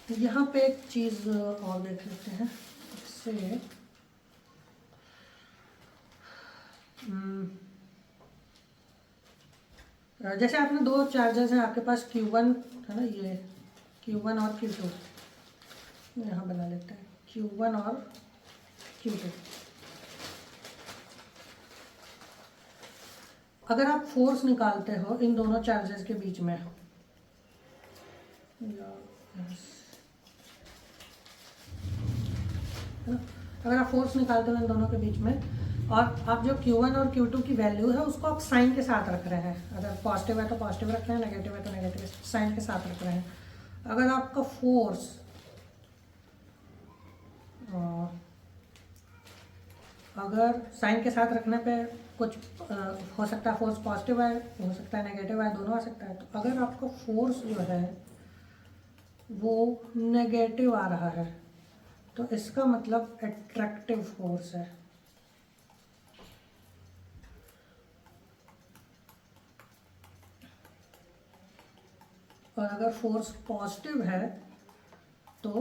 यहाँ पे एक चीज़ और देख लेते हैं इससे, जैसे आपने दो चार्जेस हैं आपके पास, Q1 है ना, ये Q1 और Q2, यहाँ बना लेते हैं Q1 और Q2। अगर आप फोर्स निकालते हो इन दोनों चार्जेस के बीच में, अगर आप फोर्स निकालते हो इन दोनों के बीच में, और आप जो Q1 और Q2 की वैल्यू है उसको आप साइन के साथ रख रहे हैं, अगर पॉजिटिव है तो पॉजिटिव रख रहे हैं, नेगेटिव है तो नेगेटिव साइन के साथ रख रहे हैं। अगर आपका फोर्स अगर साइन के साथ रखने पे कुछ हो सकता है फोर्स पॉजिटिव आए, हो सकता है नेगेटिव आए, दोनों आ सकता है। तो अगर आपका फोर्स जो है वो नेगेटिव आ रहा है तो इसका मतलब अट्रैक्टिव फोर्स है। और अगर फोर्स पॉजिटिव है तो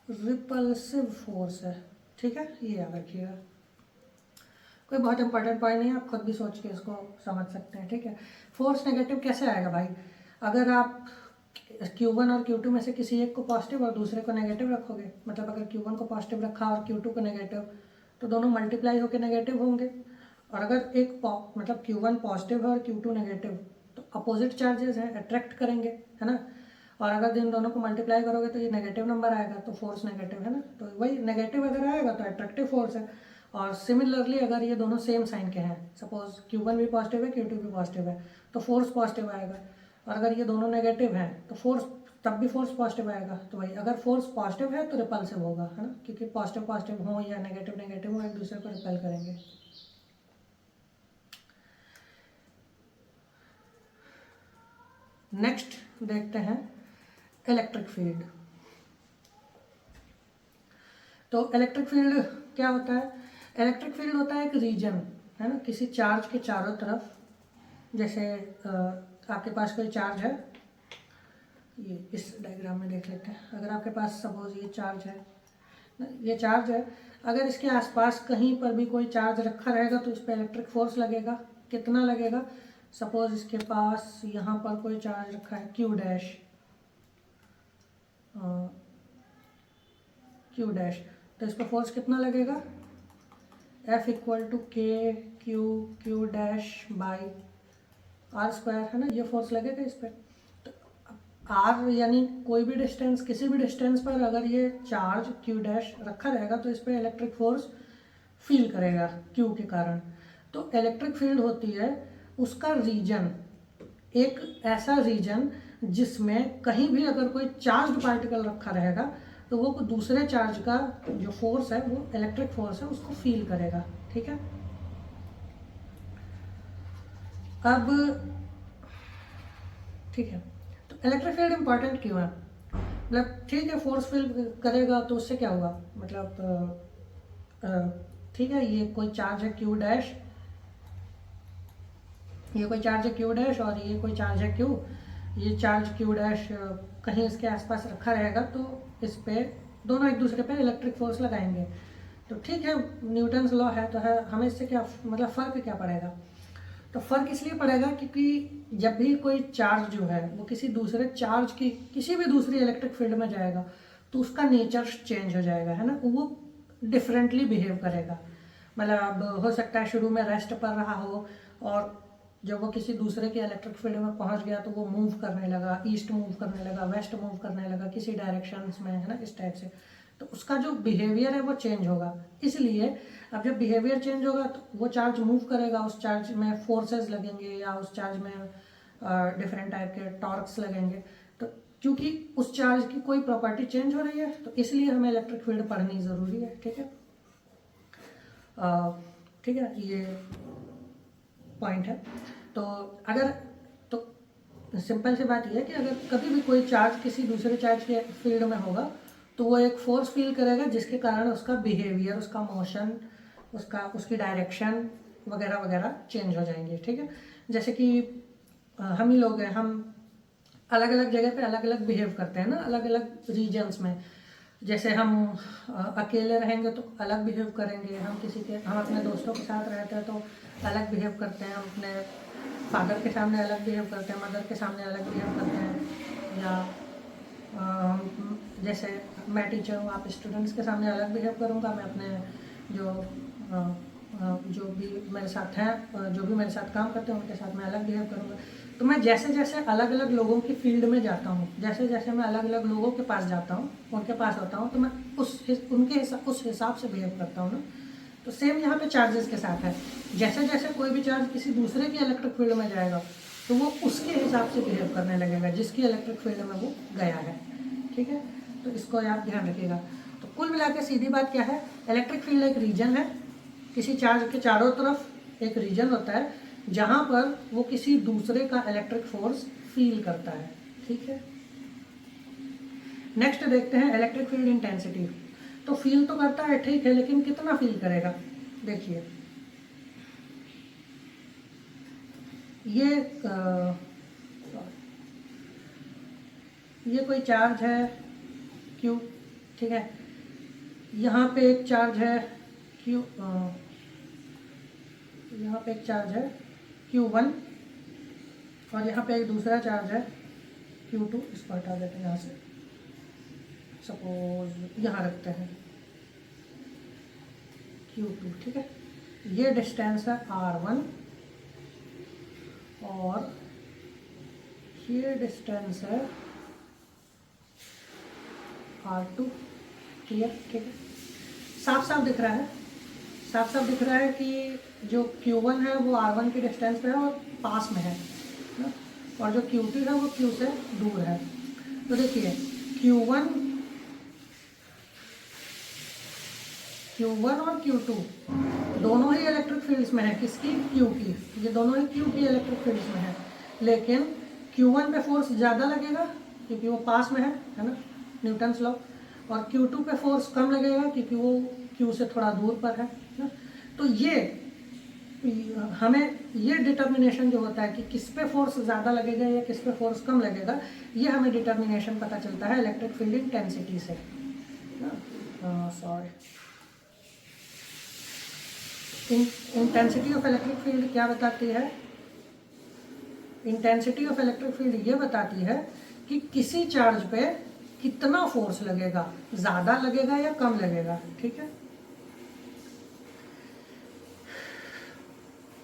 रिपल्सिव फोर्स है। ठीक है, ये याद रखिएगा। कोई बहुत इंपॉर्टेंट पॉइंट नहीं है, आप खुद भी सोच के इसको समझ सकते हैं। ठीक है, फोर्स नेगेटिव कैसे आएगा भाई? अगर आप Q1 और Q2 में से किसी एक को पॉजिटिव और दूसरे को नेगेटिव रखोगे, मतलब अगर Q1 को पॉजिटिव रखा और Q2 को नेगेटिव, तो दोनों मल्टीप्लाई होकर नेगेटिव होंगे। और अगर एक मतलब Q1 पॉजिटिव है और Q2 नेगेटिव, तो अपोजिट चार्जेस हैं, अट्रैक्ट करेंगे, है ना। और अगर इन दोनों को मल्टीप्लाई करोगे तो ये नेगेटिव नंबर आएगा, तो फोर्स नेगेटिव है ना। तो वही नेगेटिव अगर आएगा तो अट्रैक्टिव फोर्स है। और सिमिलरली अगर ये दोनों सेम साइन के हैं, सपोज Q1 भी पॉजिटिव है, Q2 भी पॉजिटिव है, तो फोर्स पॉजिटिव आएगा। और अगर ये दोनों नेगेटिव हैं तो फोर्स, तब भी फोर्स पॉजिटिव आएगा। तो वही, अगर फोर्स पॉजिटिव है तो रिपल्सिव होगा, है ना, क्योंकि पॉजिटिव पॉजिटिव हो या नेगेटिव नेगेटिव हो, एक दूसरे को रिपेल करेंगे। नेक्स्ट देखते हैं इलेक्ट्रिक फील्ड। तो इलेक्ट्रिक फील्ड क्या होता है? इलेक्ट्रिक फील्ड होता है एक रीजन, है ना, किसी चार्ज के चारों तरफ। जैसे आपके पास कोई चार्ज है, ये इस डायग्राम में देख लेते हैं। अगर आपके पास सपोज ये चार्ज है, ये चार्ज है, अगर इसके आसपास कहीं पर भी कोई चार्ज रखा रहेगा तो इस पर इलेक्ट्रिक फोर्स लगेगा। कितना लगेगा? सपोज इसके पास यहाँ पर कोई चार्ज रखा है Q डैश, Q डैश, तो इस पर फोर्स कितना लगेगा? F equal to k q dash by r square, है ना, ये फोर्स लगेगा इस पर। तो आर यानी कोई भी डिस्टेंस, किसी भी डिस्टेंस पर अगर ये चार्ज Q डैश रखा रहेगा तो इस पर इलेक्ट्रिक फोर्स फील करेगा Q के कारण। तो इलेक्ट्रिक फील्ड होती है उसका रीजन, एक ऐसा रीजन जिसमें कहीं भी अगर कोई चार्ज पार्टिकल रखा रहेगा तो वो दूसरे चार्ज का जो फोर्स है, वो इलेक्ट्रिक फोर्स है, उसको फील करेगा। ठीक है, अब ठीक है, तो इलेक्ट्रिक फील्ड इंपॉर्टेंट क्यों है? मतलब ठीक है, फोर्स फील करेगा तो उससे क्या होगा, मतलब ठीक है, ये कोई चार्ज है Q डैश, ये कोई चार्ज है Q डैश और ये कोई चार्ज है Q। ये चार्ज Q डैश कहीं इसके आसपास रखा रहेगा तो इस पे दोनों एक दूसरे पे इलेक्ट्रिक फोर्स लगाएंगे। तो ठीक है, न्यूटन्स लॉ है, तो है, हमें इससे क्या मतलब फ़र्क क्या पड़ेगा? तो फ़र्क इसलिए पड़ेगा क्योंकि जब भी कोई चार्ज जो है वो किसी दूसरे चार्ज की किसी भी दूसरी इलेक्ट्रिक फील्ड में जाएगा तो उसका नेचर चेंज हो जाएगा, है ना, वो डिफरेंटली बिहेव करेगा। मतलब हो सकता है शुरू में रेस्ट पर रहा हो और जब वो किसी दूसरे के इलेक्ट्रिक फील्ड में पहुंच गया तो वो मूव करने लगा, ईस्ट मूव करने लगा, वेस्ट मूव करने लगा, किसी डायरेक्शंस में, है ना, इस टाइप से। तो उसका जो बिहेवियर है वो चेंज होगा। इसलिए अब जब बिहेवियर चेंज होगा तो वो चार्ज मूव करेगा, उस चार्ज में फोर्सेस लगेंगे या उस चार्ज में डिफरेंट टाइप के टॉर्क्स लगेंगे। तो क्योंकि उस चार्ज की कोई प्रॉपर्टी चेंज हो रही है तो इसलिए हमें इलेक्ट्रिक फील्ड पढ़नी ज़रूरी है। ठीक है, ठीक है, ये पॉइंट है। तो अगर, तो सिंपल सी बात यह है कि अगर कभी भी कोई चार्ज किसी दूसरे चार्ज के फील्ड में होगा तो वो एक फोर्स फील करेगा जिसके कारण उसका बिहेवियर, उसका मोशन, उसकी डायरेक्शन वगैरह वगैरह चेंज हो जाएंगे। ठीक है, जैसे कि हम ही लोग हैं, हम अलग अलग जगह पे अलग अलग बिहेव करते हैं ना, अलग अलग रीजन्स में। जैसे हम अकेले रहेंगे तो अलग बिहेव करेंगे, हम अपने दोस्तों के साथ रहते हैं तो अलग बिहेव करते हैं, हम अपने फादर के सामने अलग बिहेव करते हैं, मदर के सामने अलग बिहेव करते हैं, या जैसे मैं टीचर हूँ, आप स्टूडेंट्स के सामने अलग बिहेव करूँगा, मैं अपने जो भी मेरे साथ हैं, जो भी मेरे साथ काम करते हैं उनके साथ मैं अलग बिहेव करूँगा। तो मैं जैसे जैसे अलग अलग लोगों की फील्ड में जाता हूँ, जैसे जैसे मैं अलग अलग लोगों के पास जाता हूँ, उनके पास होता हूँ, तो मैं उस हिसाब से बिहेव करता हूँ ना। तो सेम यहाँ पे चार्जेस के साथ है, जैसे जैसे कोई भी चार्ज किसी दूसरे की इलेक्ट्रिक फील्ड में जाएगा तो वो उसके हिसाब से बिहेव करने लगेगा जिसकी इलेक्ट्रिक फील्ड में वो गया है। ठीक है, तो इसको आप ध्यान रखिएगा। तो कुल मिला के सीधी बात क्या है, इलेक्ट्रिक फील्ड एक रीजन है, किसी चार्ज के चारों तरफ एक रीजन होता है जहाँ पर वो किसी दूसरे का इलेक्ट्रिक फोर्स फील करता है। ठीक है, नेक्स्ट देखते हैं इलेक्ट्रिक फील्ड इंटेंसिटी। तो फील तो करता है ठीक है, लेकिन कितना फील करेगा। देखिए ये कोई चार्ज है Q, ठीक है, यहाँ पे एक चार्ज है Q, यहाँ पे एक चार्ज है Q1 और यहाँ पे एक दूसरा चार्ज है Q2। इसको हटा देते हैं यहाँ से, सपोज यहाँ रखते हैं Q2। ठीक है, ये डिस्टेंस है R1 और ये डिस्टेंस है R2। क्लियर, ठीक है, साफ साफ दिख रहा है, साफ साफ दिख रहा है कि जो Q1 है वो R1 के डिस्टेंस पे है और पास में है ना, और जो Q2 है वो Q से दूर है। तो देखिए Q1 और Q2 दोनों ही इलेक्ट्रिक फील्ड्स में है, किसकी, Q की, ये दोनों ही Q की इलेक्ट्रिक फील्ड्स में है, लेकिन Q1 पे फोर्स ज़्यादा लगेगा क्योंकि वो पास में है ना, न्यूटन्स लॉ, और Q2 पे फोर्स कम लगेगा क्योंकि वो Q से थोड़ा दूर पर है ना। तो ये हमें ये डिटर्मिनेशन जो होता है कि किस पे फोर्स ज़्यादा लगेगा या किस पे फोर्स कम लगेगा, ये हमें डिटर्मिनेशन पता चलता है इलेक्ट्रिक फील्ड इंटेंसिटी से ना। Sorry, intensity of electric field क्या बताती है, इंटेंसिटी ऑफ इलेक्ट्रिक फील्ड ये बताती है कि किसी चार्ज पे कितना फोर्स लगेगा, ज़्यादा लगेगा या कम लगेगा। ठीक है,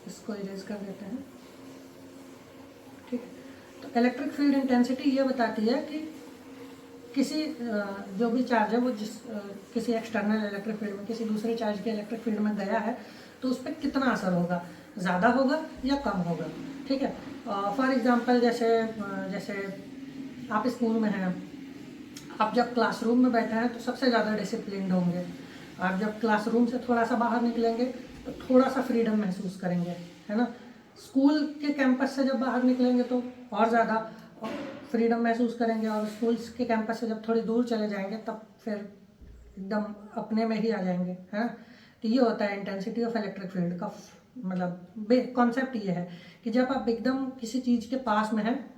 इसको इरेज कर देते हैं। ठीक है, तो इलेक्ट्रिक फील्ड इंटेंसिटी ये बताती है कि किसी जो भी चार्ज है वो किसी एक्सटर्नल इलेक्ट्रिक फील्ड में, किसी दूसरे चार्ज के इलेक्ट्रिक फील्ड में गया है तो उस पर कितना असर होगा, ज़्यादा होगा या कम होगा। ठीक है, फॉर एग्जांपल जैसे आप स्कूल में हैं, आप जब क्लासरूम में बैठे हैं तो सबसे ज़्यादा डिसिप्लिन्ड होंगे, आप जब क्लासरूम से थोड़ा सा बाहर निकलेंगे तो थोड़ा सा फ्रीडम महसूस करेंगे, है ना। स्कूल के कैंपस से जब बाहर निकलेंगे तो और ज़्यादा फ्रीडम महसूस करेंगे, और स्कूल के कैंपस से जब थोड़ी दूर चले जाएंगे तब फिर एकदम अपने में ही आ जाएंगे, है ना। तो ये होता है इंटेंसिटी ऑफ इलेक्ट्रिक फील्ड का मतलब कॉन्सेप्ट ये है कि जब आप एकदम किसी चीज़ के पास में हैं,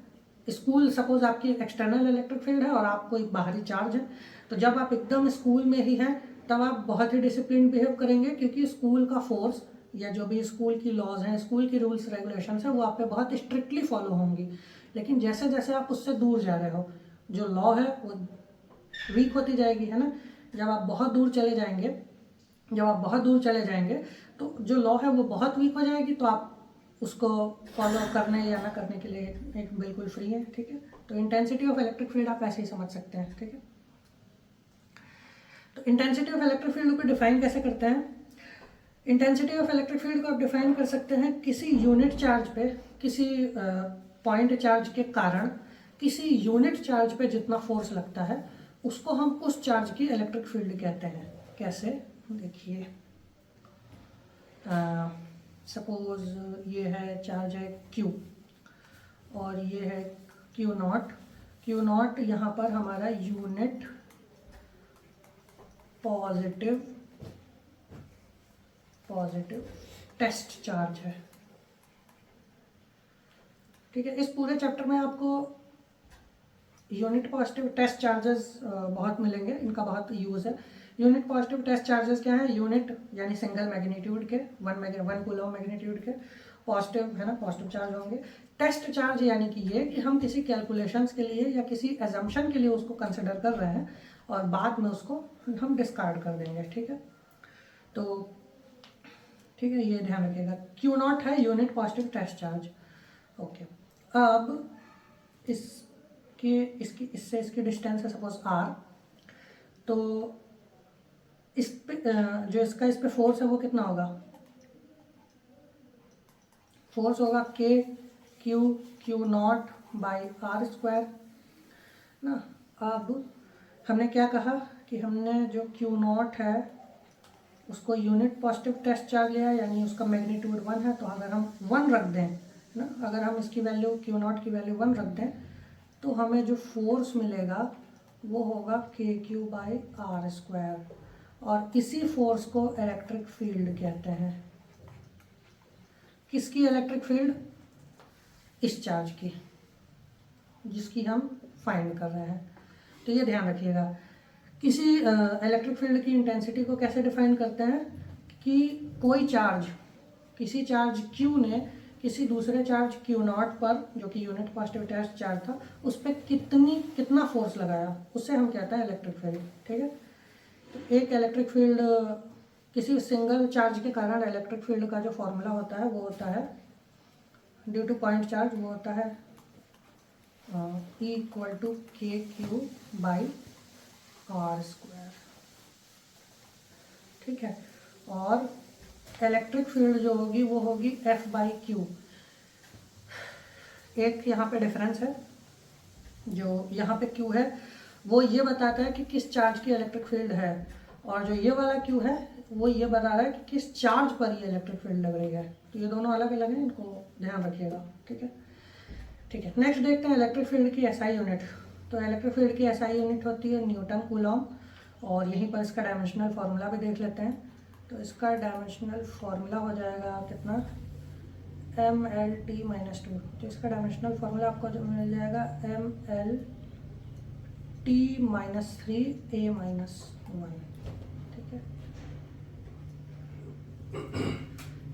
स्कूल सपोज आपकी एक्सटर्नल इलेक्ट्रिक फील्ड है और आपको एक बाहरी चार्ज है, तो जब आप एकदम स्कूल में ही हैं तब आप बहुत ही डिसिप्लिन बिहेव करेंगे क्योंकि स्कूल का फोर्स या जो भी स्कूल की लॉज हैं, स्कूल की रूल्स रेगुलेशंस हैं, वो आप पे बहुत स्ट्रिक्टली फॉलो होंगी। लेकिन जैसे जैसे आप उससे दूर जा रहे हो, जो लॉ है वो वीक होती जाएगी, है ना। जब आप बहुत दूर चले जाएंगे तो जो लॉ है वो बहुत वीक हो जाएगी, तो आप उसको फॉलो करने या ना करने के लिए एक बिल्कुल फ्री है। ठीक है, तो इंटेंसिटी ऑफ इलेक्ट्रिक फील्ड आप ऐसे ही समझ सकते हैं। ठीक है, तो इंटेंसिटी ऑफ इलेक्ट्रिक फील्ड को डिफाइन कैसे करते हैं। इंटेंसिटी ऑफ इलेक्ट्रिक फील्ड को आप डिफाइन कर सकते हैं किसी यूनिट चार्ज पे, किसी पॉइंट चार्ज के कारण किसी यूनिट चार्ज पे जितना फोर्स लगता है उसको हम उस चार्ज की इलेक्ट्रिक फील्ड कहते हैं। कैसे, देखिए सपोज ये है चार्ज है Q और ये है Q0 यहाँ पर हमारा यूनिट पॉजिटिव टेस्ट चार्ज है। ठीक है, इस पूरे चैप्टर में आपको यूनिट पॉजिटिव टेस्ट चार्जेस बहुत मिलेंगे, इनका बहुत यूज़ है। यूनिट पॉजिटिव टेस्ट चार्जेस क्या है, यूनिट यानी सिंगल मैग्नीट्यूड के 1 कूलम मैग्नीट्यूड के पॉजिटिव, है ना, पॉजिटिव चार्ज होंगे। टेस्ट चार्ज यानी कि ये कि हम किसी कैलकुलेशंस के लिए या किसी एजम्पशन के लिए उसको कंसिडर कर रहे हैं और बाद में उसको हम डिस्कार्ड कर देंगे। ठीक है, तो ठीक है, ये ध्यान रखिएगा। Q0 है unit positive test charge. Okay, अब इसकी डिस्टेंस है सपोज R, तो इस पे जो इसका इस पे फोर्स है वो कितना होगा, फोर्स होगा Q0 बाई R² ना। अब हमने क्या कहा कि हमने जो Q0 है उसको यूनिट पॉजिटिव टेस्ट चार्ज लिया, यानी उसका मैग्नीट्यूड 1 है। तो अगर हम 1 रख दें ना, अगर हम इसकी वैल्यू Q0 की वैल्यू 1 रख दें तो हमें जो फोर्स मिलेगा वो होगा KQ/r²। और इसी फोर्स को इलेक्ट्रिक फील्ड कहते हैं। किसकी इलेक्ट्रिक फील्ड? इस चार्ज की, जिसकी हम फाइंड कर रहे हैं। तो ये ध्यान रखिएगा। किसी इलेक्ट्रिक फील्ड की इंटेंसिटी को कैसे डिफाइन करते हैं कि कोई चार्ज, किसी चार्ज Q ने किसी दूसरे चार्ज Q0 पर, जो कि यूनिट पॉजिटिव चार्ज था, उस पर कितना फोर्स लगाया, उससे हम कहते हैं इलेक्ट्रिक फील्ड। ठीक है। तो एक इलेक्ट्रिक फील्ड, किसी सिंगल चार्ज के कारण इलेक्ट्रिक फील्ड का जो फॉर्मूला होता है वो होता है ड्यू टू पॉइंट चार्ज, वो होता है E = KQ/r²। ठीक है। और इलेक्ट्रिक फील्ड जो होगी वो होगी F/Q। एक यहाँ पे डिफरेंस है, जो यहाँ पे Q है वो ये बताता है कि किस चार्ज की इलेक्ट्रिक फील्ड है, और जो ये वाला Q है वो ये बता रहा है कि किस चार्ज पर ये इलेक्ट्रिक फील्ड लग रही है। तो ये दोनों अलग अलग हैं, इनको ध्यान रखिएगा। ठीक है। ठीक है, नेक्स्ट देखते हैं इलेक्ट्रिक फील्ड की SI यूनिट। तो इलेक्ट्रिक फील्ड की SI यूनिट होती है न्यूटन कूलॉम, और यहीं पर इसका डायमेंशनल फार्मूला भी देख लेते हैं। तो इसका डायमेंशनल फार्मूला हो जाएगा कितना, MLT-2। तो इसका डायमेंशनल फार्मूला आपको जो मिल जाएगा MLT-3A-1। ठीक है।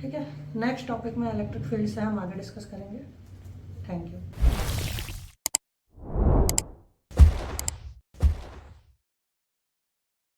ठीक है, नेक्स्ट टॉपिक में इलेक्ट्रिक फील्ड से हम आगे डिस्कस करेंगे। Thank you.